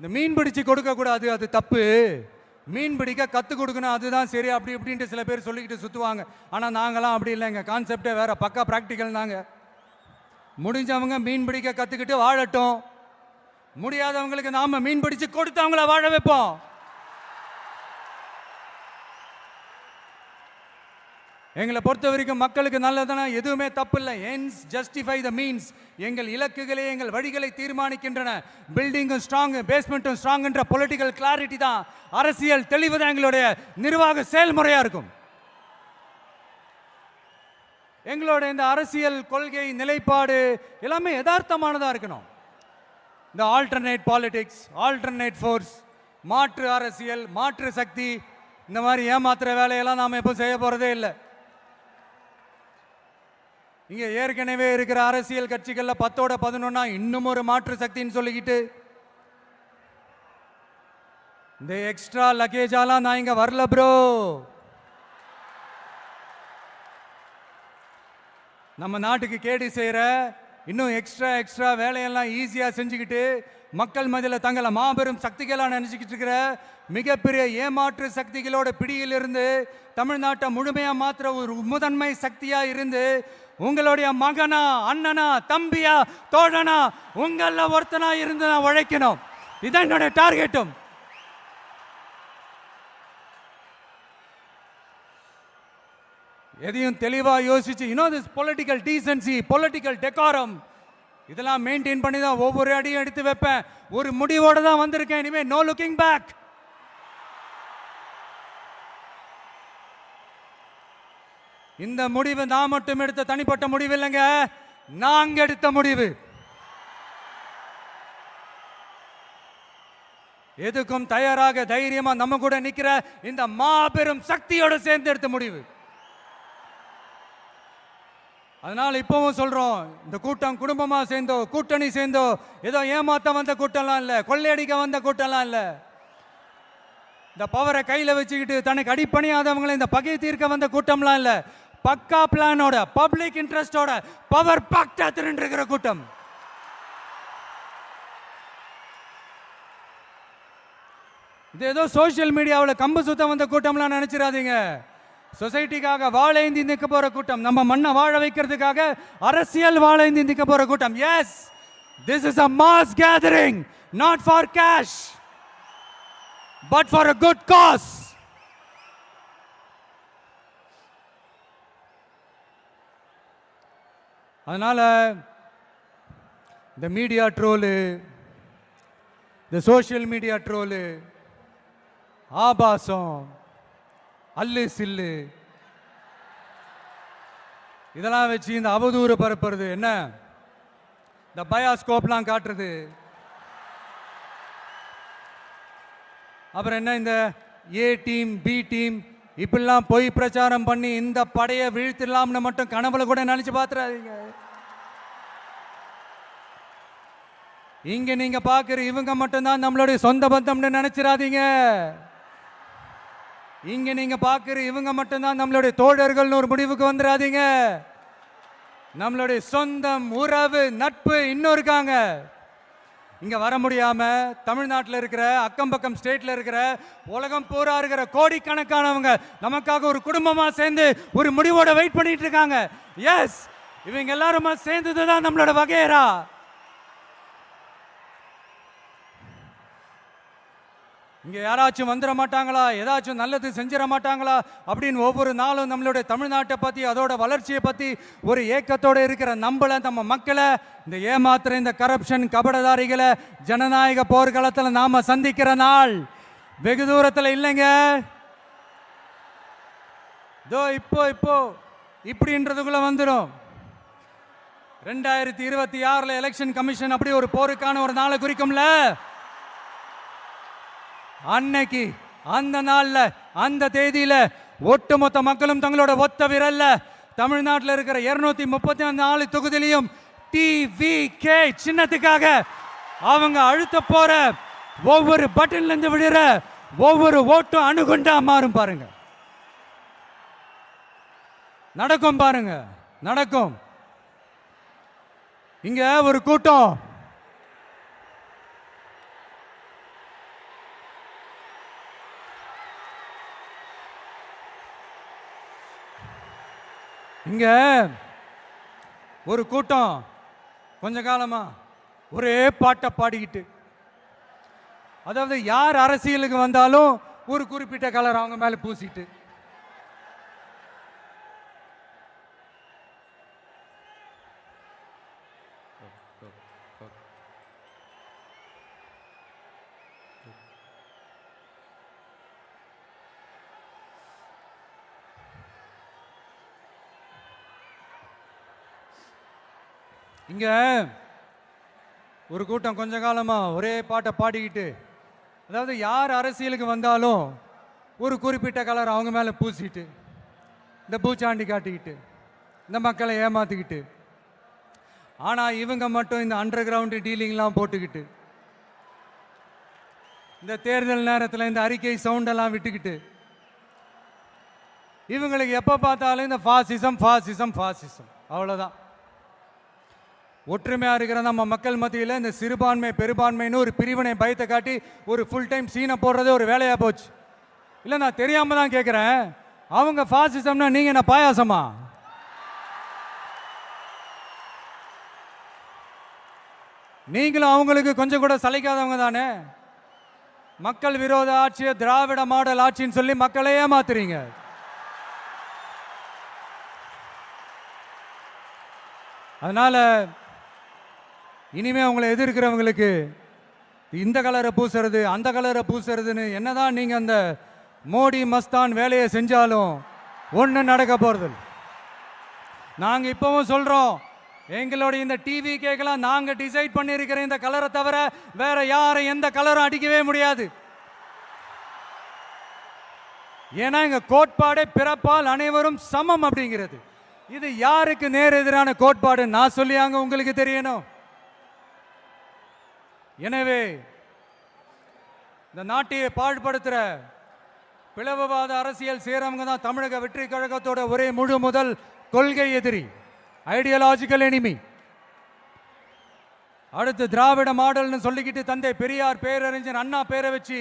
Speaker 2: இந்த மீன் பிடிச்சு கொடுக்க கூடாது, அது தப்பு. மீன் பிடிக்க கற்றுக் கொடுக்கணும், அதுதான் சரி. அப்படி இப்படின்ட்டு சில பேர் சொல்லிக்கிட்டு சுற்றுவாங்க. ஆனால் நாங்களாம் அப்படி இல்லை, எங்கள் கான்செப்டே வேற, பக்கா ப்ராக்டிக்கல் தாங்க. முடிஞ்சவங்க மீன் பிடிக்க கற்றுக்கிட்டு வாழட்டும், முடியாதவங்களுக்கு நாம மீன் பிடிச்சு கொடுத்து அவங்கள வாழ வைப்போம். எங்களை பொறுத்த வரைக்கும் மக்களுக்கு நல்லதுன்னா எதுவுமே தப்பு இல்லை. Ends justify the means. எங்கள் இலக்குகளே எங்கள் வழிகளை தீர்மானிக்கின்றன. பில்டிங்கும் ஸ்ட்ராங், பேஸ்மெண்ட்டும் ஸ்ட்ராங்ன்ற பொலிட்டிக்கல் கிளாரிட்டி தான், அரசியல் தெளிவு தான் எங்களுடைய நிர்வாக செயல்முறையா இருக்கும். எங்களோட இந்த அரசியல் கொள்கை நிலைப்பாடு எல்லாமே யதார்த்தமானதா இருக்கணும். இந்த ஆல்டர்னேட் பாலிடிக்ஸ், ஆல்டர்னேட் ஃபோர்ஸ், மாற்று அரசியல், மாற்று சக்தி, இந்த மாதிரி ஏமாத்துற வேலையெல்லாம் நாம எப்போ செய்ய போறதே இல்லை. இங்க ஏற்கனவே இருக்கிற அரசியல் கட்சிகள்ல 10ஓட 11 இன்னும் ஒரு மாற்று சக்தின்னு சொல்லிக்கிட்டு இந்த எக்ஸ்ட்ரா லக்கேஜாலாம் நான் இங்க வரல ப்ரோ. நம்ம நாட்டுக்கு கேடு செய்யற இன்னும் எக்ஸ்ட்ரா வேலையெல்லாம் ஈஸியா செஞ்சுக்கிட்டு மக்கள் மத்தியில் தங்களை மாபெரும் சக்திகளாக நினைச்சுக்கிட்டு இருக்கிற மிகப்பெரிய ஏமாற்று சக்திகளோட பிடியிலிருந்து தமிழ்நாட்டை முழுமையா மாத்திர ஒரு முதன்மை சக்தியா இருந்து உங்களுடைய மகனா, அண்ணனா, தம்பியா, தோழனா, உங்கள ஒருத்தனா இருந்து நான் உழைக்கணும். இதான் என்னுடைய டார்கெட்டும். எதையும் தெளிவா யோசிச்சு, திஸ் பொலிட்டிக்கல் டீசன்சி, பொலிட்டிக்கல் டெக்காரம், இதெல்லாம் மெயின்டைன் பண்ணி தான் ஒவ்வொரு அடியும் எடுத்து வைப்பேன். ஒரு முடிவோட தான் வந்திருக்கேன். இனிமே நோ லுக்கிங் பேக். இந்த முடிவு நான் மட்டும் எடுத்த தனிப்பட்ட முடிவு இல்லைங்க, நாங்க எடுத்த முடிவு. எதுக்கும் தயாராக தைரியமா நம்ம கூட நிக்கிற இந்த மாபெரும் சக்தியோட சேர்ந்து எடுத்த முடிவு. அதனால இப்பவும் சொல்றோம், இந்த கூட்டம் குடும்பமா சேர்ந்தோ, கூட்டணி சேர்ந்தோ, ஏதோ ஏமாத்த வந்த கூட்டம்லாம் இல்ல, கொள்ளையடிக்க வந்த கூட்டம்லாம் இல்ல. இந்த பவரை கையில வச்சுக்கிட்டு தனக்கு அடிப்பணியாதவங்களை இந்த பகை தீர்க்க வந்த கூட்டம்லாம் இல்ல. பக்கா பிளானோட, பப்ளிக் இன்ட்ரெஸ்டோட, பவர் பாக்டா திரண்டு இருக்கிற கூட்டம். இது ஏதோ சோசியல் மீடியாவில் கம்பு சுத்தம் வந்த கூட்டம்லாம் நினைச்சிடாதீங்க. சொசைட்டிக்காக வாழேந்தி நிற்க போற கூட்டம், நம்ம மண்ணை வாழ வைக்கிறதுக்காக அரசியல் வாழேந்தி நிற்க போற கூட்டம். Yes, this is a mass gathering, not for cash but for a good cause. அதனால இந்த மீடியா ட்ரோலு, இந்த சோசியல் மீடியா ட்ரோலு, ஆபாசம், அல்லு சில்லு, இதெல்லாம் வச்சு இந்த அவதூறு பரப்புறது, என்ன இந்த பயாஸ்கோப்லாம் காட்டுறது, அப்புறம் என்ன இந்த ஏ டீம் பி டீம் இப்படிலாம் பொய் பிரச்சாரம் பண்ணி இந்த படையை வீழ்த்திடலாம்னு மட்டும் கனவுல கூட நினைச்சு பார்த்துறாதீங்க. இங்க நீங்க பாக்குற இவங்க மட்டும்தான் நம்மளுடைய சொந்த பந்தம்னு நினைச்சிடாதீங்க. இங்க நீங்க பாக்குற இவங்க மட்டும்தான் நம்மளுடைய தோழர்கள்னு ஒரு முடிவுக்கு வந்துடாதீங்க. நம்மளுடைய சொந்தம், உறவு, நட்பு இன்னும் இருக்காங்க. இங்க வர முடியாம தமிழ்நாட்டில் இருக்கிற அக்கம் பக்கம் ஸ்டேட்ல இருக்கிற உலகம் பூரா இருக்கிற கோடிக்கணக்கானவங்க நமக்காக ஒரு குடும்பமா சேர்ந்து ஒரு முடிவோட வெயிட் பண்ணிட்டு இருக்காங்க. எஸ், இவங்க எல்லாருமா சேர்ந்ததுதான் நம்மளோட வகையறா. இங்க யாராச்சும் வந்துட மாட்டாங்களா, ஏதாச்சும் நல்லது செஞ்சிட மாட்டாங்களா அப்படின்னு ஒவ்வொரு நாளும் நம்மளுடைய தமிழ்நாட்டை பத்தி அதோட வளர்ச்சியை பத்தி ஒரு ஏக்கத்தோட இருக்கிற நம்மள நம்ம மக்களை இந்த ஏமாத்துற இந்த கரப்ஷன் கபடதாரிகளை ஜனநாயக போர்க்களத்தில் நாம சந்திக்கிற நாள் வெகு தூரத்தில் இல்லைங்க. இப்போ இப்படின்றதுக்குள்ள வந்துடும். 2026 எலெக்ஷன் கமிஷன் அப்படி ஒரு போருக்கான ஒரு நாளை குறிக்கும்ல. அன்னைக்கு அந்த நாள்ல அந்த தேதியில ஒட்டுமொத்த மக்களும் தங்களோட ஒத்த விரல்ல தமிழ்நாட்டில் இருக்கிற 234 தொகுதியிலையும் TVK சின்னத்துக்காக அவங்க அழுத்த போற ஒவ்வொரு பட்டன்ல இருந்து விடுற ஒவ்வொரு ஓட்டும் அணுகுண்டா மாறும். பாருங்க, நடக்கும். பாருங்க, நடக்கும். இங்க ஒரு கூட்டம் இங்க ஒரு கூட்டம் கொஞ்ச காலமா ஒரே பாட்டை பாடிக்கிட்டு, அதாவது யார் அரசியலுக்கு வந்தாலும் ஒரு குறிப்பிட்ட கலர் அவங்க மேல பூசிட்டு, இங்க ஒரு கூட்டம் கொஞ்ச காலமா ஒரே பாட்டை பாடிக்கிட்டு, அதாவது யார் அரசியலுக்கு வந்தாலும் ஒரு குறிப்பிட்ட கலர் அவங்க மேல பூசிட்டு, இந்த பூச்சாண்டி காட்டிக்கிட்டு, இந்த மக்களை ஏமாத்திக்கிட்டு, ஆனா இவங்க மட்டும் இந்த அண்டர் கிரவுண்ட் டீலிங்லாம் போட்டுக்கிட்டு, இந்த தேர்தல் நேரத்தில் இந்த அறிக்கை சவுண்டெல்லாம் விட்டுக்கிட்டு, இவங்களுக்கு எப்போ பார்த்தாலும் இந்த ஃபாசிசம் ஃபாசிசம் ஃபாசிசம் அவ்வளோதான். ஒற்றுமையாக இருக்கிற நம்ம மக்கள் மத்தியில் இந்த சிறுபான்மை பெரும்பான்மைன்னு ஒரு பிரிவினை பயத்தை காட்டி ஒரு ஃபுல் டைம் சீனை போடுறதே ஒரு வேலையாக போச்சு. இல்லை, நான் தெரியாமல் தான் கேட்குறேன், அவங்க ஃபாசிசம்னா நீங்கள் என்ன பாயாசமா? நீங்களும் அவங்களுக்கு கொஞ்சம் கூட சளைக்காதவங்க தானே. மக்கள் விரோத ஆட்சியை திராவிட மாடல் ஆட்சின்னு சொல்லி மக்களை ஏமாத்துறீங்க. அதனால இனிமே அவங்களை எதிர்க்கிறவங்களுக்கு இந்த கலரை பூசுறது அந்த கலரை பூசுறதுன்னு என்னதான் நீங்க அந்த மோடி மஸ்தான் வேலையை செஞ்சாலும் ஒன்றும் நடக்க போறது. நாங்க இப்பவும் சொல்றோம், எங்களுடைய இந்த டிவி கேட்கலாம் நாங்க டிசைட் பண்ணியிருக்கிற இந்த கலரை தவிர வேற யாரும் எந்த கலரும் அடிக்கவே முடியாது. ஏன்னா எங்க கோட்பாடே பிறப்பால் அனைவரும் சமம் அப்படிங்கிறது. இது யாருக்கு நேர் எதிரான கோட்பாடு நான் சொல்லியாங்க உங்களுக்கு தெரியணும். எனவே இந்த நாட்டையை பாழ்படுத்துற பிளவுவாத அரசியல் செய்றவங்க தான் தமிழக வெற்றி கழகத்தோட ஒரே முழு முதல் கொள்கை எதிரி, ஐடியாலஜிக்கல் எனிமி. அடுத்து திராவிட மாடல்னு சொல்லிக்கிட்டு தந்தை பெரியார் பேரறிஞர் அண்ணா பேரை வச்சு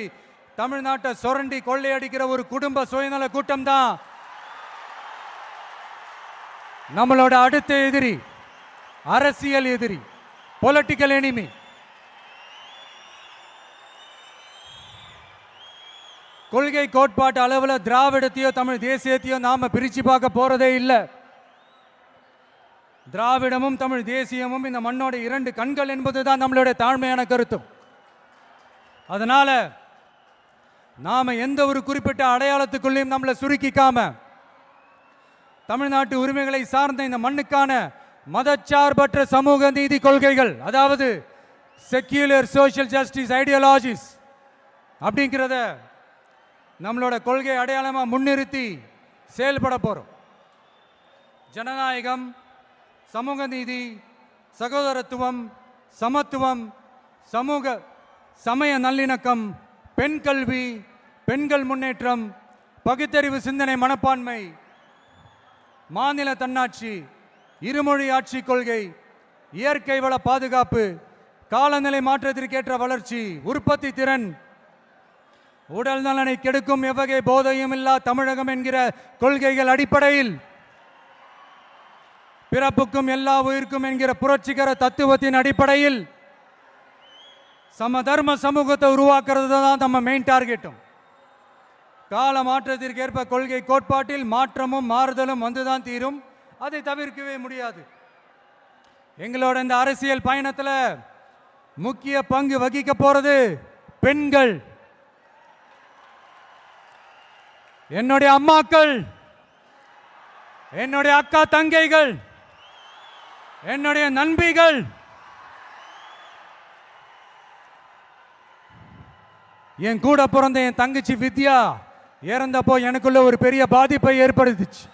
Speaker 2: தமிழ்நாட்டை சுரண்டி கொள்ளையடிக்கிற ஒரு குடும்ப சுயநல கூட்டம் தான் நம்மளோட அடுத்த எதிரி, அரசியல் எதிரி, பொலிட்டிக்கல் எனிமி. கொள்கை கோட்பாட்டு அளவில் திராவிடத்தையோ தமிழ் தேசியத்தையோ நாம பிரிச்சு பார்க்க போறதே இல்லை. திராவிடமும் தமிழ் தேசியமும் இந்த மண்ணோட இரண்டு கண்கள் என்பதுதான் நம்மளுடைய தாழ்மையான கருத்தும். அதனால நாம எந்த ஒரு குறிப்பிட்ட அடையாளத்துக்குள்ளேயும் நம்மளை சுருக்கிக்காம தமிழ்நாட்டு உரிமைகளை சார்ந்த இந்த மண்ணுக்கான மதச்சார்பற்ற சமூக நீதி கொள்கைகள், அதாவது செக்யூலர் சோஷியல் ஜஸ்டிஸ் ஐடியாலஜிஸ், அப்படிங்கிறத நம்மளோட கொள்கை அடையாளமாக முன்னிறுத்தி செயல்பட போகிறோம். ஜனநாயகம், சமூக நீதி, சகோதரத்துவம், சமத்துவம், சமூக சமய நல்லிணக்கம், பெண் கல்வி, பெண்கள் முன்னேற்றம், பகுத்தறிவு சிந்தனை மனப்பான்மை, மாநில தன்னாட்சி, இருமொழி ஆட்சி கொள்கை, இயற்கை வள பாதுகாப்பு, காலநிலை மாற்றத்திற்கேற்ற வளர்ச்சி, உற்பத்தி திறன், உடல் நலனை கெடுக்கும் எவ்வகை போதையும் இல்லா தமிழகம் என்கிற கொள்கைகள் அடிப்படையில் பிறப்புக்கும் எல்லா உயிர்க்கும் என்கிற புரட்சிகர தத்துவத்தின் அடிப்படையில் சமதர்ம சமூகத்தை உருவாக்குறது தான் நம்ம மெயின் டார்கெட்டும். கால மாற்றத்திற்கேற்ப கொள்கை கோட்பாட்டில் மாற்றமும் மாறுதலும் வந்துதான் தீரும். அதை தவிர்க்கவே முடியாது. எங்களோட இந்த அரசியல் பயணத்தில் முக்கிய பங்கு வகிக்க போறது பெண்கள், என்னுடைய அம்மாக்கள், என்னுடைய அக்கா தங்கைகள், என்னுடைய நண்பிகள், என் கூட பிறந்த என் தங்கச்சி வித்யா இறந்தப்போ எனக்குள்ள ஒரு பெரிய பாதிப்பை ஏற்படுத்துச்சு.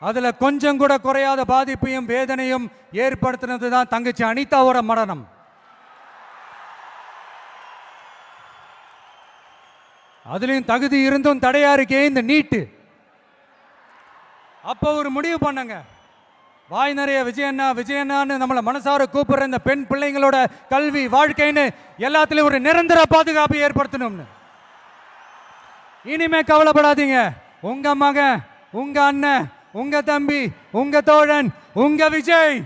Speaker 2: அதுல கொஞ்சம் கூட குறையாத பாதிப்பையும் வேதனையும் ஏற்படுத்தினது தான் தங்கச்சி அனிதாவோட மரணம். அதுலயும் தகுதி இருந்தும் தடையா இருக்கே இந்த நீட்டு. அப்போ ஒரு முடிவு பண்ணங்க, வாய் நிறைய விஜயண்ணா விஜயண்ணான்னு நம்மளை மனசார கூப்பிடுற இந்த பெண் பிள்ளைங்களோட கல்வி வாழ்க்கைன்னு எல்லாத்துலயும் ஒரு நிரந்தர பாதுகாப்பு ஏற்படுத்தணும்னு. இனிமே கவலைப்படாதீங்க, உங்க மகன், உங்க அண்ணன், உங்க தம்பி, உங்க தோழன், உங்க விஜய்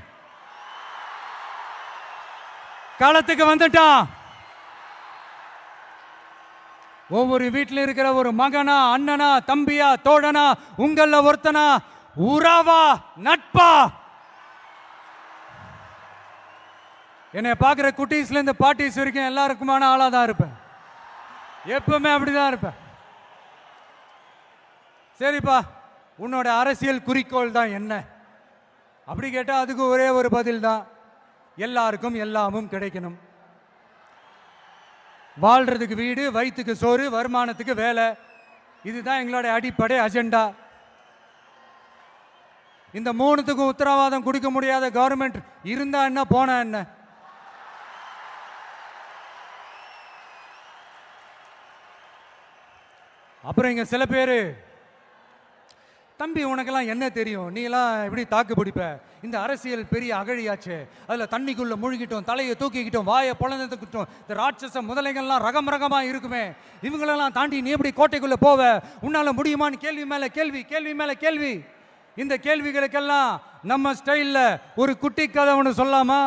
Speaker 2: களத்துக்கு வந்துட்டான். ஒவ்வொரு வீட்டில் இருக்கிற ஒரு மகனா, அண்ணனா, தம்பியா, தோழனா, உங்கள ஒருத்தனா, உறவா, நட்பா, என்னை பார்க்குற குட்டீஸ்ல இருந்து பாட்டிஸ் வரைக்கும் எல்லாருக்குமான ஆளா தான் இருப்பேன். எப்பவுமே அப்படிதான் இருப்பேன். சரிப்பா, உன்னோட அரசியல் குறிக்கோள் தான் என்ன அப்படி கேட்டா அதுக்கு ஒரே ஒரு பதில் தான், எல்லாருக்கும் எல்லாமும் கிடைக்கணும். வாழ்றதுக்கு வீடு, வயிற்றுக்கு சோறு, வருமானத்துக்கு வேலை, இதுதான் எங்களோட அடிப்படை அஜெண்டா. இந்த மூணுத்துக்கும் உத்தரவாதம் கொடுக்க முடியாத கவர்மெண்ட் இருந்தா என்ன, போனா என்ன? அப்புறம் இங்க சில பேரு, தம்பி உனக்கெல்லாம் என்ன தெரியும், நீ எல்லாம் எப்படி தாக்கு பிடிப்ப, இந்த அரசியல் பெரிய அகழியாச்சு, அதுல தண்ணிக்குள்ள மூழ்கிட்டோம், தலையை தூக்கிக்கிட்டோம், வாயை பொழந்துக்கிட்டோம், இந்த ராட்சச முதலைகள்லாம் ரகம் ரகமா இருக்குமே, இவங்களெல்லாம் தாண்டி நீ எப்படி கோட்டைக்குள்ள போவ, உன்னால முடியுமான்னு கேள்வி மேல கேள்வி, கேள்வி மேல கேள்வி. இந்த கேள்விகளுக்கெல்லாம் நம்ம ஸ்டைல்ல ஒரு குட்டி கதை ஒன்று சொல்லாமா?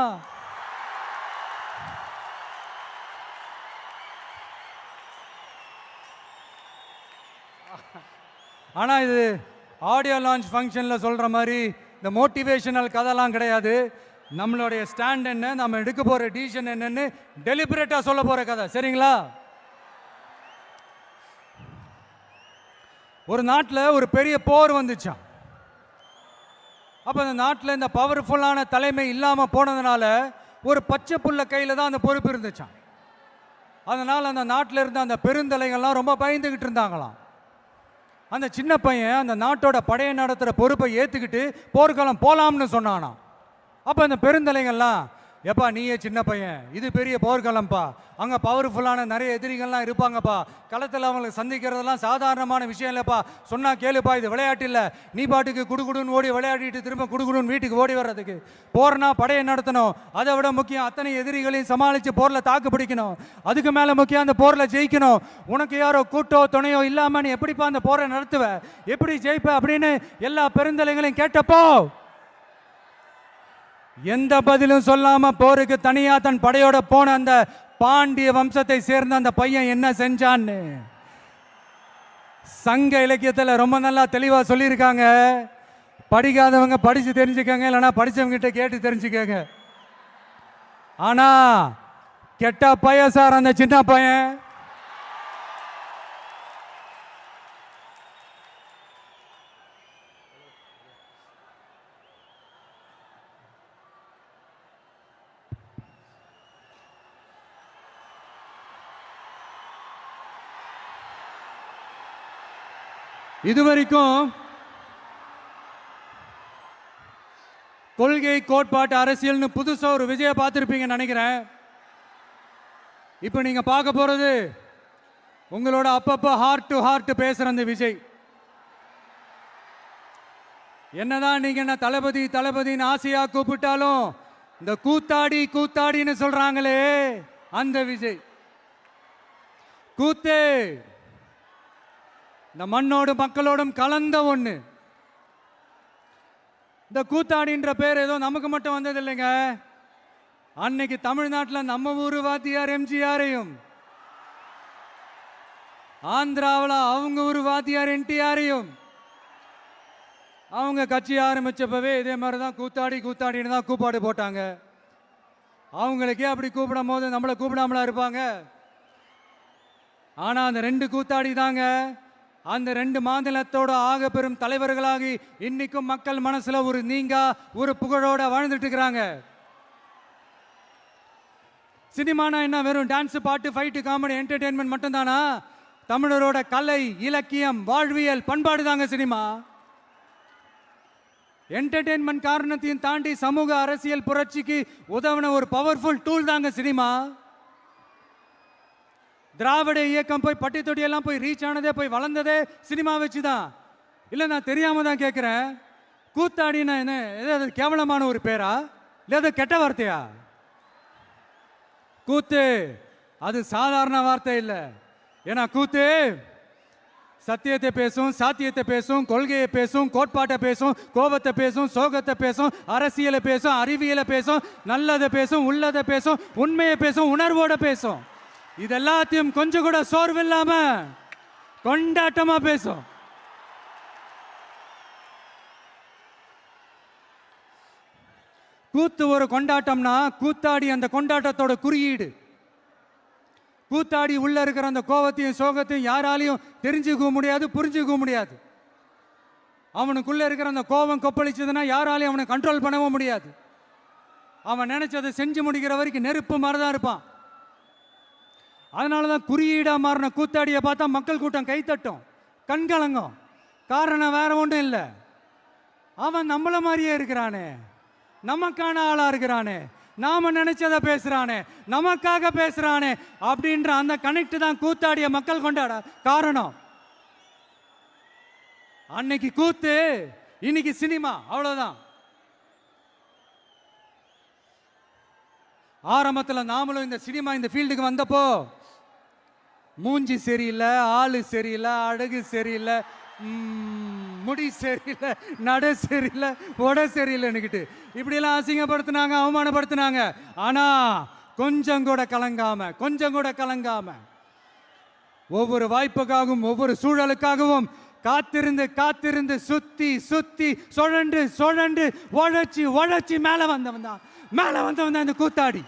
Speaker 2: ஆனா இது ஆடியோ லான்ச் ஃபங்க்ஷனில் சொல்கிற மாதிரி இந்த மோட்டிவேஷனல் கதைலாம் கிடையாது. நம்மளுடைய ஸ்டாண்ட் என்ன, நம்ம எடுக்க போகிற டிசிஷன் என்னன்னு டெலிபரேட்டாக சொல்ல போகிற கதை. சரிங்களா? ஒரு நாட்டில் ஒரு பெரிய போர் வந்துச்சான். அப்போ அந்த நாட்டில் இந்த பவர்ஃபுல்லான தலைமை இல்லாமல் போனதுனால ஒரு பச்சை புள்ள கையில் தான் அந்த பொறுப்பு இருந்துச்சான். அதனால் அந்த நாட்டில் இருந்த அந்த பெருந்தலைகள்லாம் ரொம்ப பயந்துக்கிட்டு இருந்தாங்களாம். அந்த சின்ன பையன் அந்த நாட்டோட படையை நடத்துகிற பொறுப்பை ஏற்றுக்கிட்டு போர்க்களம் போகலாம்னு சொன்னானா. அப்போ அந்த பெருந்தலைகள்லாம், எப்பா நீயே சின்ன பையன், இது பெரிய போர்க்களம்ப்பா, அங்கே பவர்ஃபுல்லான நிறைய எதிரிகள்லாம் இருப்பாங்கப்பா, களத்தில் அவங்களுக்கு சந்திக்கிறதெல்லாம் சாதாரணமான விஷயம் இல்லைப்பா, சொன்னால் கேளுப்பா, இது விளையாட்டு இல்லை, நீ பாட்டுக்கு குடுகுடுன்னு ஓடி விளையாடிட்டு திரும்ப குடுகுடுன்னு வீட்டுக்கு ஓடி வர்றதுக்கு. போர்னா படையை நடத்தணும், அதை விட முக்கியம் அத்தனை எதிரிகளையும் சமாளித்து போரில் தாக்கு பிடிக்கணும், அதுக்கு மேலே முக்கியம் அந்த போரில் ஜெயிக்கணும். உனக்கு யாரோ கூட்டோ துணையோ இல்லாமல் நீ எப்படிப்பா அந்த போரை நடத்துவ, எப்படி ஜெயிப்ப அப்படின்னு எல்லா பெருந்தலைகளையும் கேட்டப்போ எந்த பதிலும் சொல்லாம போருக்கு தனியா தன் படையோட போன அந்த பாண்டிய வம்சத்தை சேர்ந்த அந்த பையன் என்ன செஞ்சான்னு சங்க இலக்கியத்தில் ரொம்ப நல்லா தெளிவா சொல்லியிருக்காங்க. படிக்காதவங்க படிச்சு தெரிஞ்சுக்கங்க, இல்லைன்னா படிச்சவங்க கிட்ட கேட்டு தெரிஞ்சுக்கங்க. ஆனா கெட்ட பையன் சார் அந்த சின்ன பையன். இதுவரைக்கும் கொள்கை கோட்பாட்டு அரசியல்னு புதுசா ஒரு விஜய பார்த்திருப்பீங்கன்னு நினைக்கிறேன். இப்ப நீங்க பார்க்க போறது உங்களோட அப்பப்போ ஹார்ட் டு ஹார்ட் பேசுற அந்த விஜய். என்னதான் நீங்க என்ன தளபதி தளபதின்னு ஆசையா கூப்பிட்டாலும் இந்த கூத்தாடி கூத்தாடின்னு சொல்றாங்களே அந்த விஜய். கூத்தே இந்த மண்ணோடும் மக்களோடும் கலந்த ஒண்ணு. இந்த கூத்தாடின்ற பேர் ஏதோ நமக்கு மட்டும் வந்தது இல்லைங்க. அன்னைக்கு தமிழ்நாட்டில் நம்ம ஊரு வாத்தியார் எம்ஜிஆரையும், ஆந்திராவில் அவங்க ஊரு வாத்தியார் என்டிஆரையும், அவங்க கட்சி ஆரம்பிச்சப்பவே இதே மாதிரி தான் கூத்தாடி கூத்தாடின்னு தான் கூப்பாடு போட்டாங்க. அவங்களுக்கே அப்படி கூப்பிடும் போது நம்மளை கூப்பிடாமலா இருப்பாங்க? ஆனா அந்த ரெண்டு கூத்தாடி தாங்க அந்த ரெண்டு மாநிலத்தோட ஆக பெரும் தலைவர்களாகி இன்னைக்கும் மக்கள் மனசுல ஒரு நீங்கா ஒரு புகழோட வாழ்ந்துட்டு இருக்கிறாங்க. சினிமானா என்ன வெறும் டான்ஸ் பாட்டு ஃபைட்டு காமெடி என்டர்டெயின்மெண்ட் மட்டும்தானா? தமிழரோட கலை இலக்கியம் வாழ்வியல் பண்பாடு தாங்க சினிமா. என்டர்டெயின்மெண்ட் காரணத்தையும் தாண்டி சமூக அரசியல் புரட்சிக்கு உதவின ஒரு பவர்ஃபுல் டூல் தாங்க சினிமா. திராவிட இயக்கம் போய் பட்டி தொட்டியெல்லாம் போய் ரீச் ஆனதே போய் வளர்ந்ததே சினிமா வச்சுதான். இல்லை நான் தெரியாம தான் கேட்குறேன். கூத்தாடினா என்ன ஏதாவது கேவலமான ஒரு பேரா இல்லை அது கெட்ட வார்த்தையா? கூத்து அது சாதாரண வார்த்தை இல்லை. ஏன்னா கூத்து சத்தியத்தை பேசும், சாத்தியத்தை பேசும், கொள்கையை பேசும், கோட்பாட்டை பேசும், கோபத்தை பேசும், சோகத்தை பேசும், அரசியலை பேசும், அறிவியலை பேசும், நல்லதை பேசும், உள்ளதை பேசும், உண்மையை பேசும், உணர்வோட பேசும். இதெல்லாத்தையும் கொஞ்சம் கூட சோர்வு இல்லாம கொண்டாட்டமா பேசும். கூத்து ஒரு கொண்டாட்டம்னா கூத்தாடி அந்த கொண்டாட்டத்தோட குறியீடு. கூத்தாடி உள்ள இருக்கிற அந்த கோபத்தையும் சோகத்தையும் யாராலையும் தெரிஞ்சுக்க முடியாது, புரிஞ்சுக்க முடியாது. அவனுக்குள்ள இருக்கிற அந்த கோபம் கொப்பளிச்சதுன்னா யாராலையும் அவனை கண்ட்ரோல் பண்ணவும் முடியாது. அவன் நினைச்சதை செஞ்சு முடிக்கிற வரைக்கும் நெருப்பு மாதிரிதான் இருப்பான். அதனாலதான் குறியீடா மாறின கூத்தாடியை பார்த்தா மக்கள் கூட்டம் கைத்தட்டும், கண்கலங்கும். காரணம் வேற ஒன்றும் இல்லை, அவன் நம்மள மாதிரியே இருக்கிறானே, நமக்கான ஆளா இருக்கிறானே, நாம நினைச்சதை பேசுறானே, நமக்காக பேசுறானே அப்படின்ற அந்த கனெக்ட் தான் கூத்தாடிய மக்கள் கொண்டாட காரணம். அன்னைக்கு கூத்து, இன்னைக்கு சினிமா, அவ்வளவுதான். ஆரம்பத்தில் நாமளும் இந்த சினிமா இந்த ஃபீல்டுக்கு வந்தப்போ மூஞ்சி சரியில்லை, ஆளு சரியில்லை, அழகு சரியில்லை, முடி சரியில்லை, நட சரியில்லை, உட சரியில்லைன்னுக்கிட்டு இப்படியெல்லாம் அசிங்கப்படுத்தினாங்க, அவமானப்படுத்தினாங்க. ஆனா கொஞ்சம் கூட கலங்காம, கொஞ்சம் கூட கலங்காம ஒவ்வொரு வாய்ப்புக்காகவும் ஒவ்வொரு சூழலுக்காகவும் காத்திருந்து காத்திருந்து சுத்தி சுத்தி சுழண்டு சுழண்டு உழைச்சி உழைச்சி மேல வந்தவன் தான் இந்த கூத்தாடி.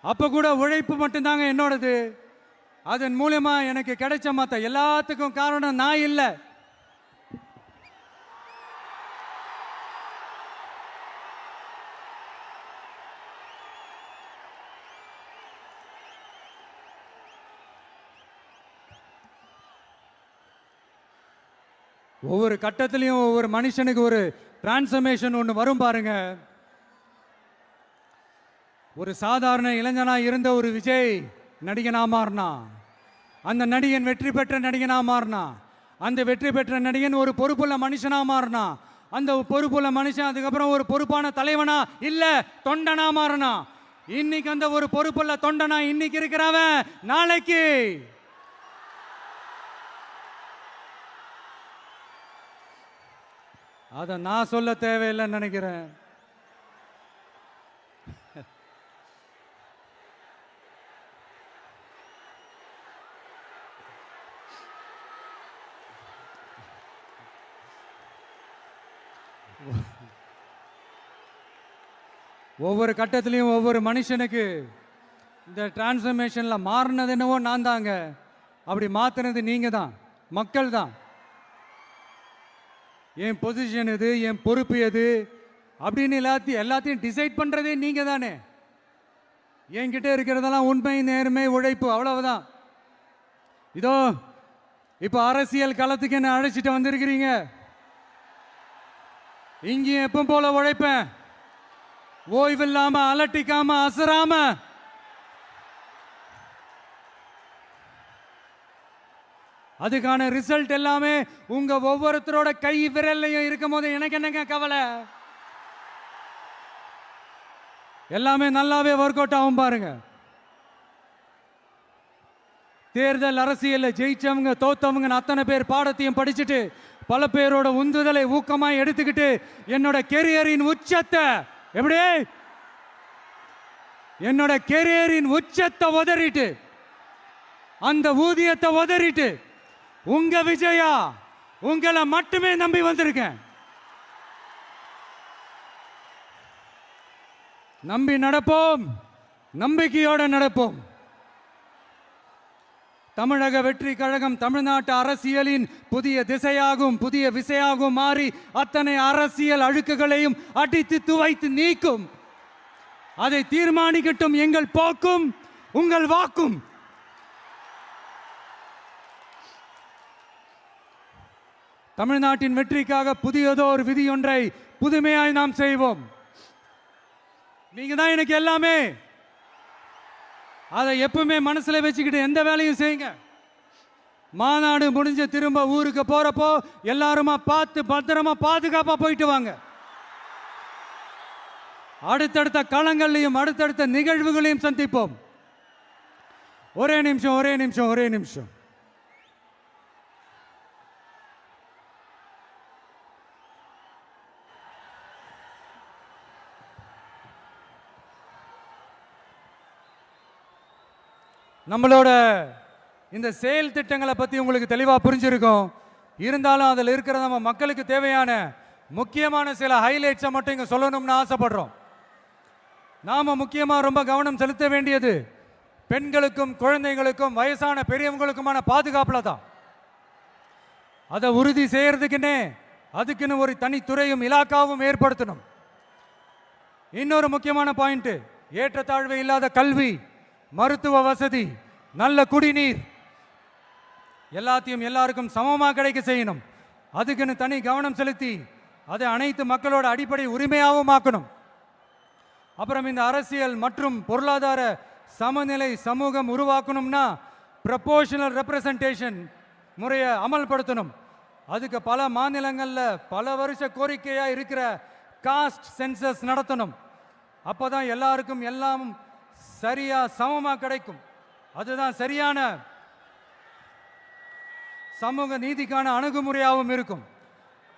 Speaker 2: அப்ப கூட உழைப்பு மட்டும்தாங்க என்னோடது. அதன் மூலமா எனக்கு கிடைச்ச மத்த எல்லாத்துக்கும் காரணம் நான் இல்லை. ஒவ்வொரு கட்டத்திலையும் ஒவ்வொரு மனுஷனுக்கு ஒரு டிரான்ஸ்ஃபர்மேஷன் ஒன்று வரும் பாருங்க. ஒரு சாதாரண இளைஞனா இருந்த ஒரு விஜய் நடிகனா மாறினா, அந்த நடிகன் வெற்றி பெற்ற நடிகனா மாறினா, அந்த வெற்றி பெற்ற நடிகன் ஒரு பொறுப்புள்ள மனுஷனா மாறினா, அந்த பொறுப்புள்ள மனுஷன் அதுக்கப்புறம் ஒரு பொறுப்பான தலைவனா இல்ல தொண்டனா மாறினா. இன்னைக்கு அந்த ஒரு பொறுப்புள்ள தொண்டனா இன்னைக்கு இருக்கிறவன் நாளைக்கு அத நான் சொல்ல தேவையில்லைன்னு நினைக்கிறேன். ஒவ்வொரு கட்டத்திலையும் ஒவ்வொரு மனுஷனுக்கு இந்த டிரான்ஸ்ஃபர்மேஷன்ல மாறினது என்னவோ நான் தாங்க. அப்படி மாத்தினது நீங்க தான், மக்கள் தான். என் பொசிஷன் எது, என் பொறுப்பு எது அப்படின்னு எல்லாத்தையும் டிசைட் பண்றதே நீங்க தானே. என்கிட்ட இருக்கிறதெல்லாம் உண்மை, நேர்மை, உழைப்பு, அவ்வளவுதான். இதோ இப்ப அரசியல் களத்துக்கு என்ன அழைச்சிட்டு வந்திருக்கிறீங்க. இங்கேயும் எப்பவும் போல உழைப்பேன், ஓய்வில்லாம அலட்டிக்காம அசராம. அதுக்கான ரிசல்ட் எல்லாமே உங்க ஒவ்வொருத்தரோட கை விரல்லையும் இருக்கும் போது எனக்கு என்னங்க கவலை. எல்லாமே நல்லாவே ஒர்க் அவுட் ஆகும் பாருங்க. தேர்தல் அரசியல் ஜெயிச்சவங்க தோத்தவங்க அத்தனை பேர் பாடத்தையும் படிச்சுட்டு பல பேரோட உந்துதலை ஊக்கமாய் எடுத்துக்கிட்டு என்னோட கெரியரின் உச்சத்தை எப்படி என்னோட கெரியரின் உச்சத்தை உதறிட்டு அந்த ஊதியத்தை உதறிட்டு உங்க விஜயா உங்களை மட்டுமே நம்பி வந்திருக்கேன். நம்பி நடப்போம், நம்பிக்கையோட நடப்போம். தமிழக வெற்றி கழகம் தமிழ்நாட்டு அரசியலின் புதிய திசையாகும், புதிய விசையாகும் மாறி அத்தனை அரசியல் அழுக்குகளையும் அடித்து துவைத்து நீக்கும். அதை தீர்மானிக்கட்டும் எங்கள் போக்கும் உங்கள் வாக்கும். தமிழ்நாட்டின் வெற்றிக்காக புதியதோர் விதி ஒன்றை புதுமையாய் நாம் செய்வோம். நீங்க தான் எனக்கு எல்லாமே. அதை எப்பவுமே மனசுல வச்சுக்கிட்டு எந்த வேலையும் செய்யுங்க. மாநாடு முடிஞ்சு திரும்ப ஊருக்கு போறப்போ எல்லாருமா பார்த்து பத்திரமா பாதுகாப்பா போயிட்டு வாங்க. அடுத்தடுத்த களங்களையும் அடுத்தடுத்த நிகழ்வுகளையும் சந்திப்போம். ஒரே நிமிஷம் ஒரே நிமிஷம் ஒரே நிமிஷம். நம்மளோட இந்த செயல் திட்டங்களை பற்றி உங்களுக்கு தெளிவாக புரிஞ்சிருக்கும். இருந்தாலும் அதில் இருக்கிற நம்ம மக்களுக்கு தேவையான முக்கியமான சில ஹைலைட்ஸை மட்டும் இங்கே சொல்லணும்னு ஆசைப்படுறோம். நாம் முக்கியமாக ரொம்ப கவனம் செலுத்த வேண்டியது பெண்களுக்கும் குழந்தைகளுக்கும் வயசான பெரியவங்களுக்குமான பாதுகாப்பில் தான். அதை உறுதி செய்யறதுக்குன்னே அதுக்குன்னு ஒரு தனித்துறையும் இலாக்காவும் ஏற்படுத்தணும். இன்னொரு முக்கியமான பாயிண்ட், ஏற்றத்தாழ்வு இல்லாத கல்வி, மருத்துவ வசதி, நல்ல குடிநீர் எல்லாத்தையும் எல்லாருக்கும் சமமாக கிடைக்க செய்யணும். அதுக்குன்னு தனி கவனம் செலுத்தி அதை அனைத்து மக்களோட அடிப்படை உரிமையாகவும் ஆக்கணும். அப்புறம் இந்த அரசியல் மற்றும் பொருளாதார சமநிலை சமூகம் உருவாக்கணும்னா ப்ரப்போர்ஷனல் ரெப்ரசன்டேஷன் முறையை அமல்படுத்தணும். அதுக்கு பல மாநிலங்களில் பல வருஷ கோரிக்கையாக இருக்கிற காஸ்ட் சென்சஸ் நடத்தணும். அப்போதான் எல்லாருக்கும் எல்லாம் சரியா சமமா கிடைக்கும். அதுதான் சரியான சமூக நீதிக்கான அணுகுமுறையாகவும் இருக்கும்.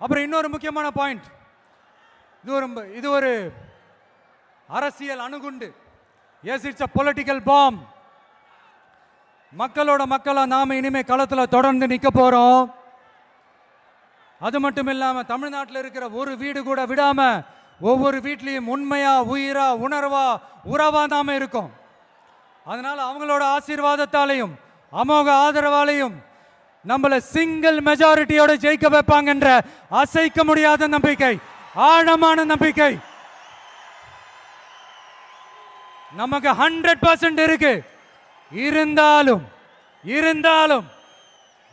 Speaker 2: அப்புறம் இன்னொரு முக்கியமான பாயிண்ட், இது ஒரு அரசியல் அணுகுண்டு. Yes, it's a political bomb. மக்களோட மக்களா நாம இனிமே களத்தில் தொடர்ந்து நிற்க போறோம். அது மட்டும் இல்லாம தமிழ்நாட்டில் இருக்கிற ஒரு வீடு கூட விடாம ஒவ்வொரு வீட்லையும் உண்மையா உயிரா உணர்வா உறவா நாம இருக்கும். அதனால அவங்களோட ஆசீர்வாதத்தாலையும் அமோக ஆதரவாலையும் நம்மள சிங்கிள் மெஜாரிட்டியோட ஜெயிக்க வைப்பாங்க என்ற அசைக்க முடியாத நம்பிக்கை, ஆழமான நம்பிக்கை நமக்கு 100% இருக்கு. இருந்தாலும்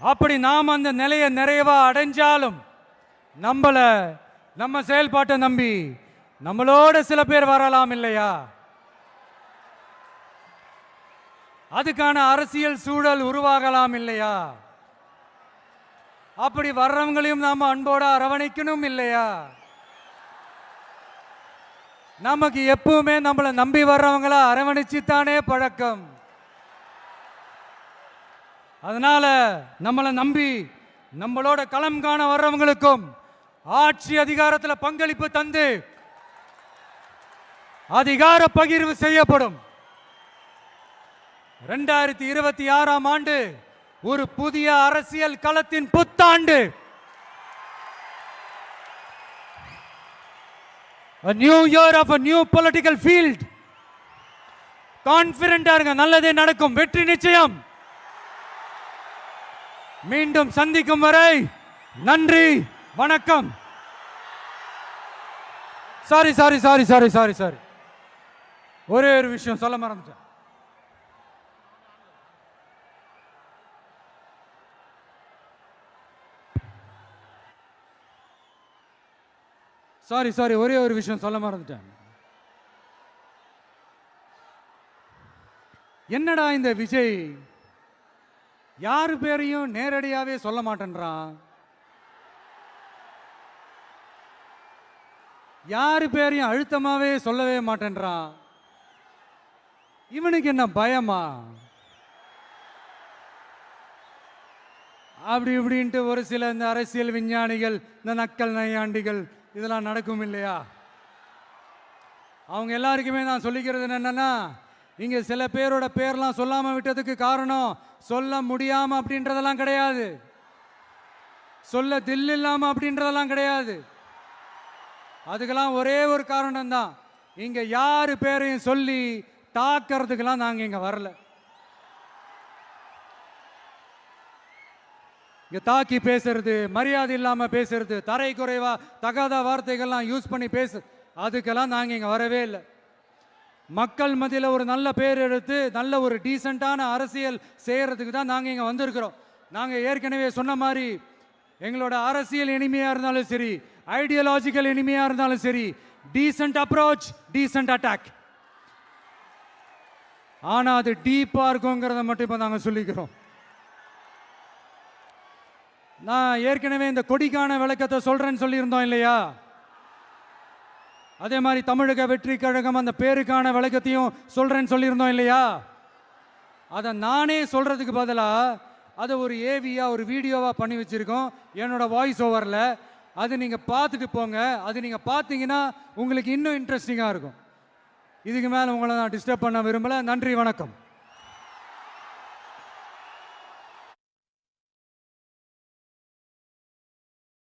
Speaker 2: அப்படி நாம் அந்த நிலையை நிறைவா அடைஞ்சாலும் நம்ம செயல்பாட்டை நம்பி நம்மளோட சில பேர் வரலாம் இல்லையா? அதுக்கான அரசியல் சூழல் உருவாகலாம் இல்லையா? அப்படி வர்றவங்களையும் நாம அன்போட அரவணைக்கணும் இல்லையா? நமக்கு எப்பவுமே நம்மளை நம்பி வர்றவங்கள அரவணைச்சுத்தானே பழக்கம். அதனால நம்மளை நம்பி நம்மளோட களம் காண வர்றவங்களுக்கும் ஆட்சி அதிகாரத்தில் பங்களிப்பு தந்து அதிகார பகிர்வு செய்யப்படும். 2026ஆம் ஆண்டு ஒரு புதிய அரசியல் களத்தின் புத்தாண்டு. A new year of a new political field. கான்ஃபிடென்ட்டா இருங்க, நல்லதே நடக்கும், வெற்றி நிச்சயம். மீண்டும் சந்திக்கும் வரை நன்றி, வணக்கம். சாரி ஒரே ஒரு விஷயம் சொல்ல மறந்துட்டேன். சாரி ஒரே ஒரு விஷயம் சொல்ல மறந்துட்டேன். என்னடா இந்த விஜய் யாரு பேரையும் நேரடியாவே சொல்ல மாட்டேன்றான், யாரு பேரையும் அழுத்தமாவே சொல்லவே மாட்டேன்றான். இவனுக்கு என்ன பயமா? அப்படி இப்படின்ட்டு ஒரு சில இந்த அரசியல் விஞ்ஞானிகள், இந்த நக்கல் நையாண்டிகள் இதெல்லாம் நடக்கும் இல்லையா? அவங்க எல்லாருக்குமே நான் சொல்லிக்கிறது என்னன்னா, இங்க சில பேரோட பேர்லாம் சொல்லாம விட்டதுக்கு காரணம் சொல்ல முடியாம அப்படின்றதெல்லாம் கிடையாது, சொல்ல தில் இல்லாம அப்படின்றதெல்லாம் கிடையாது. அதுக்கெல்லாம் ஒரே ஒரு காரணம் தான், இங்க யாரு பேரையும் சொல்லி தாக்கிறதுக்கெல்லாம் நாங்க இங்க வரல. இங்க தாக்கி பேசுறது, மரியாதை இல்லாம பேசுறது, தரை குறைவா தகாத வார்த்தைகள்லாம் யூஸ் பண்ணி அதுக்கெல்லாம் நாங்க இங்க வரவே இல்லை. மக்கள் மத்தியில் ஒரு நல்ல பேர் எடுத்து நல்ல ஒரு டீசெண்டான அரசியல் செய்யறதுக்கு தான் நாங்கள் இங்கே வந்திருக்கிறோம். நாங்கள் ஏற்கனவே சொன்ன மாதிரி எங்களோட அரசியல் இனிமையாக இருந்தாலும் சரி, ஐடியாலஜிக்கல் இனிமையாக இருந்தாலும் சரி, டீசென்ட் அப்ரோச், டீசென்ட் அட்டாக். ஆனால் அது டீப்பாக இருக்குங்கிறத மட்டும் இப்போ நாங்கள் சொல்லிக்கிறோம். நான் ஏற்கனவே இந்த கொடிக்கான விளக்கத்தை சொல்கிறேன்னு சொல்லியிருந்தோம் இல்லையா? அதே மாதிரி தமிழக வெற்றி கழகம் அந்த பேருக்கான விளக்கத்தையும் சொல்றேன்னு சொல்லியிருந்தோம் இல்லையா? அதை நானே சொல்றதுக்கு பதிலாக அதை ஒரு ஏவியா ஒரு வீடியோவா பண்ணி வச்சிருக்கோம் என்னோட வாய்ஸ் ஓவரில். அது நீங்க பார்த்துட்டு போங்க. அது நீங்க பார்த்தீங்கன்னா உங்களுக்கு இன்னும் இன்ட்ரெஸ்டிங்காக இருக்கும். இதுக்கு மேலே உங்களை நான் டிஸ்டர்ப் பண்ண விரும்பல. நன்றி, வணக்கம்.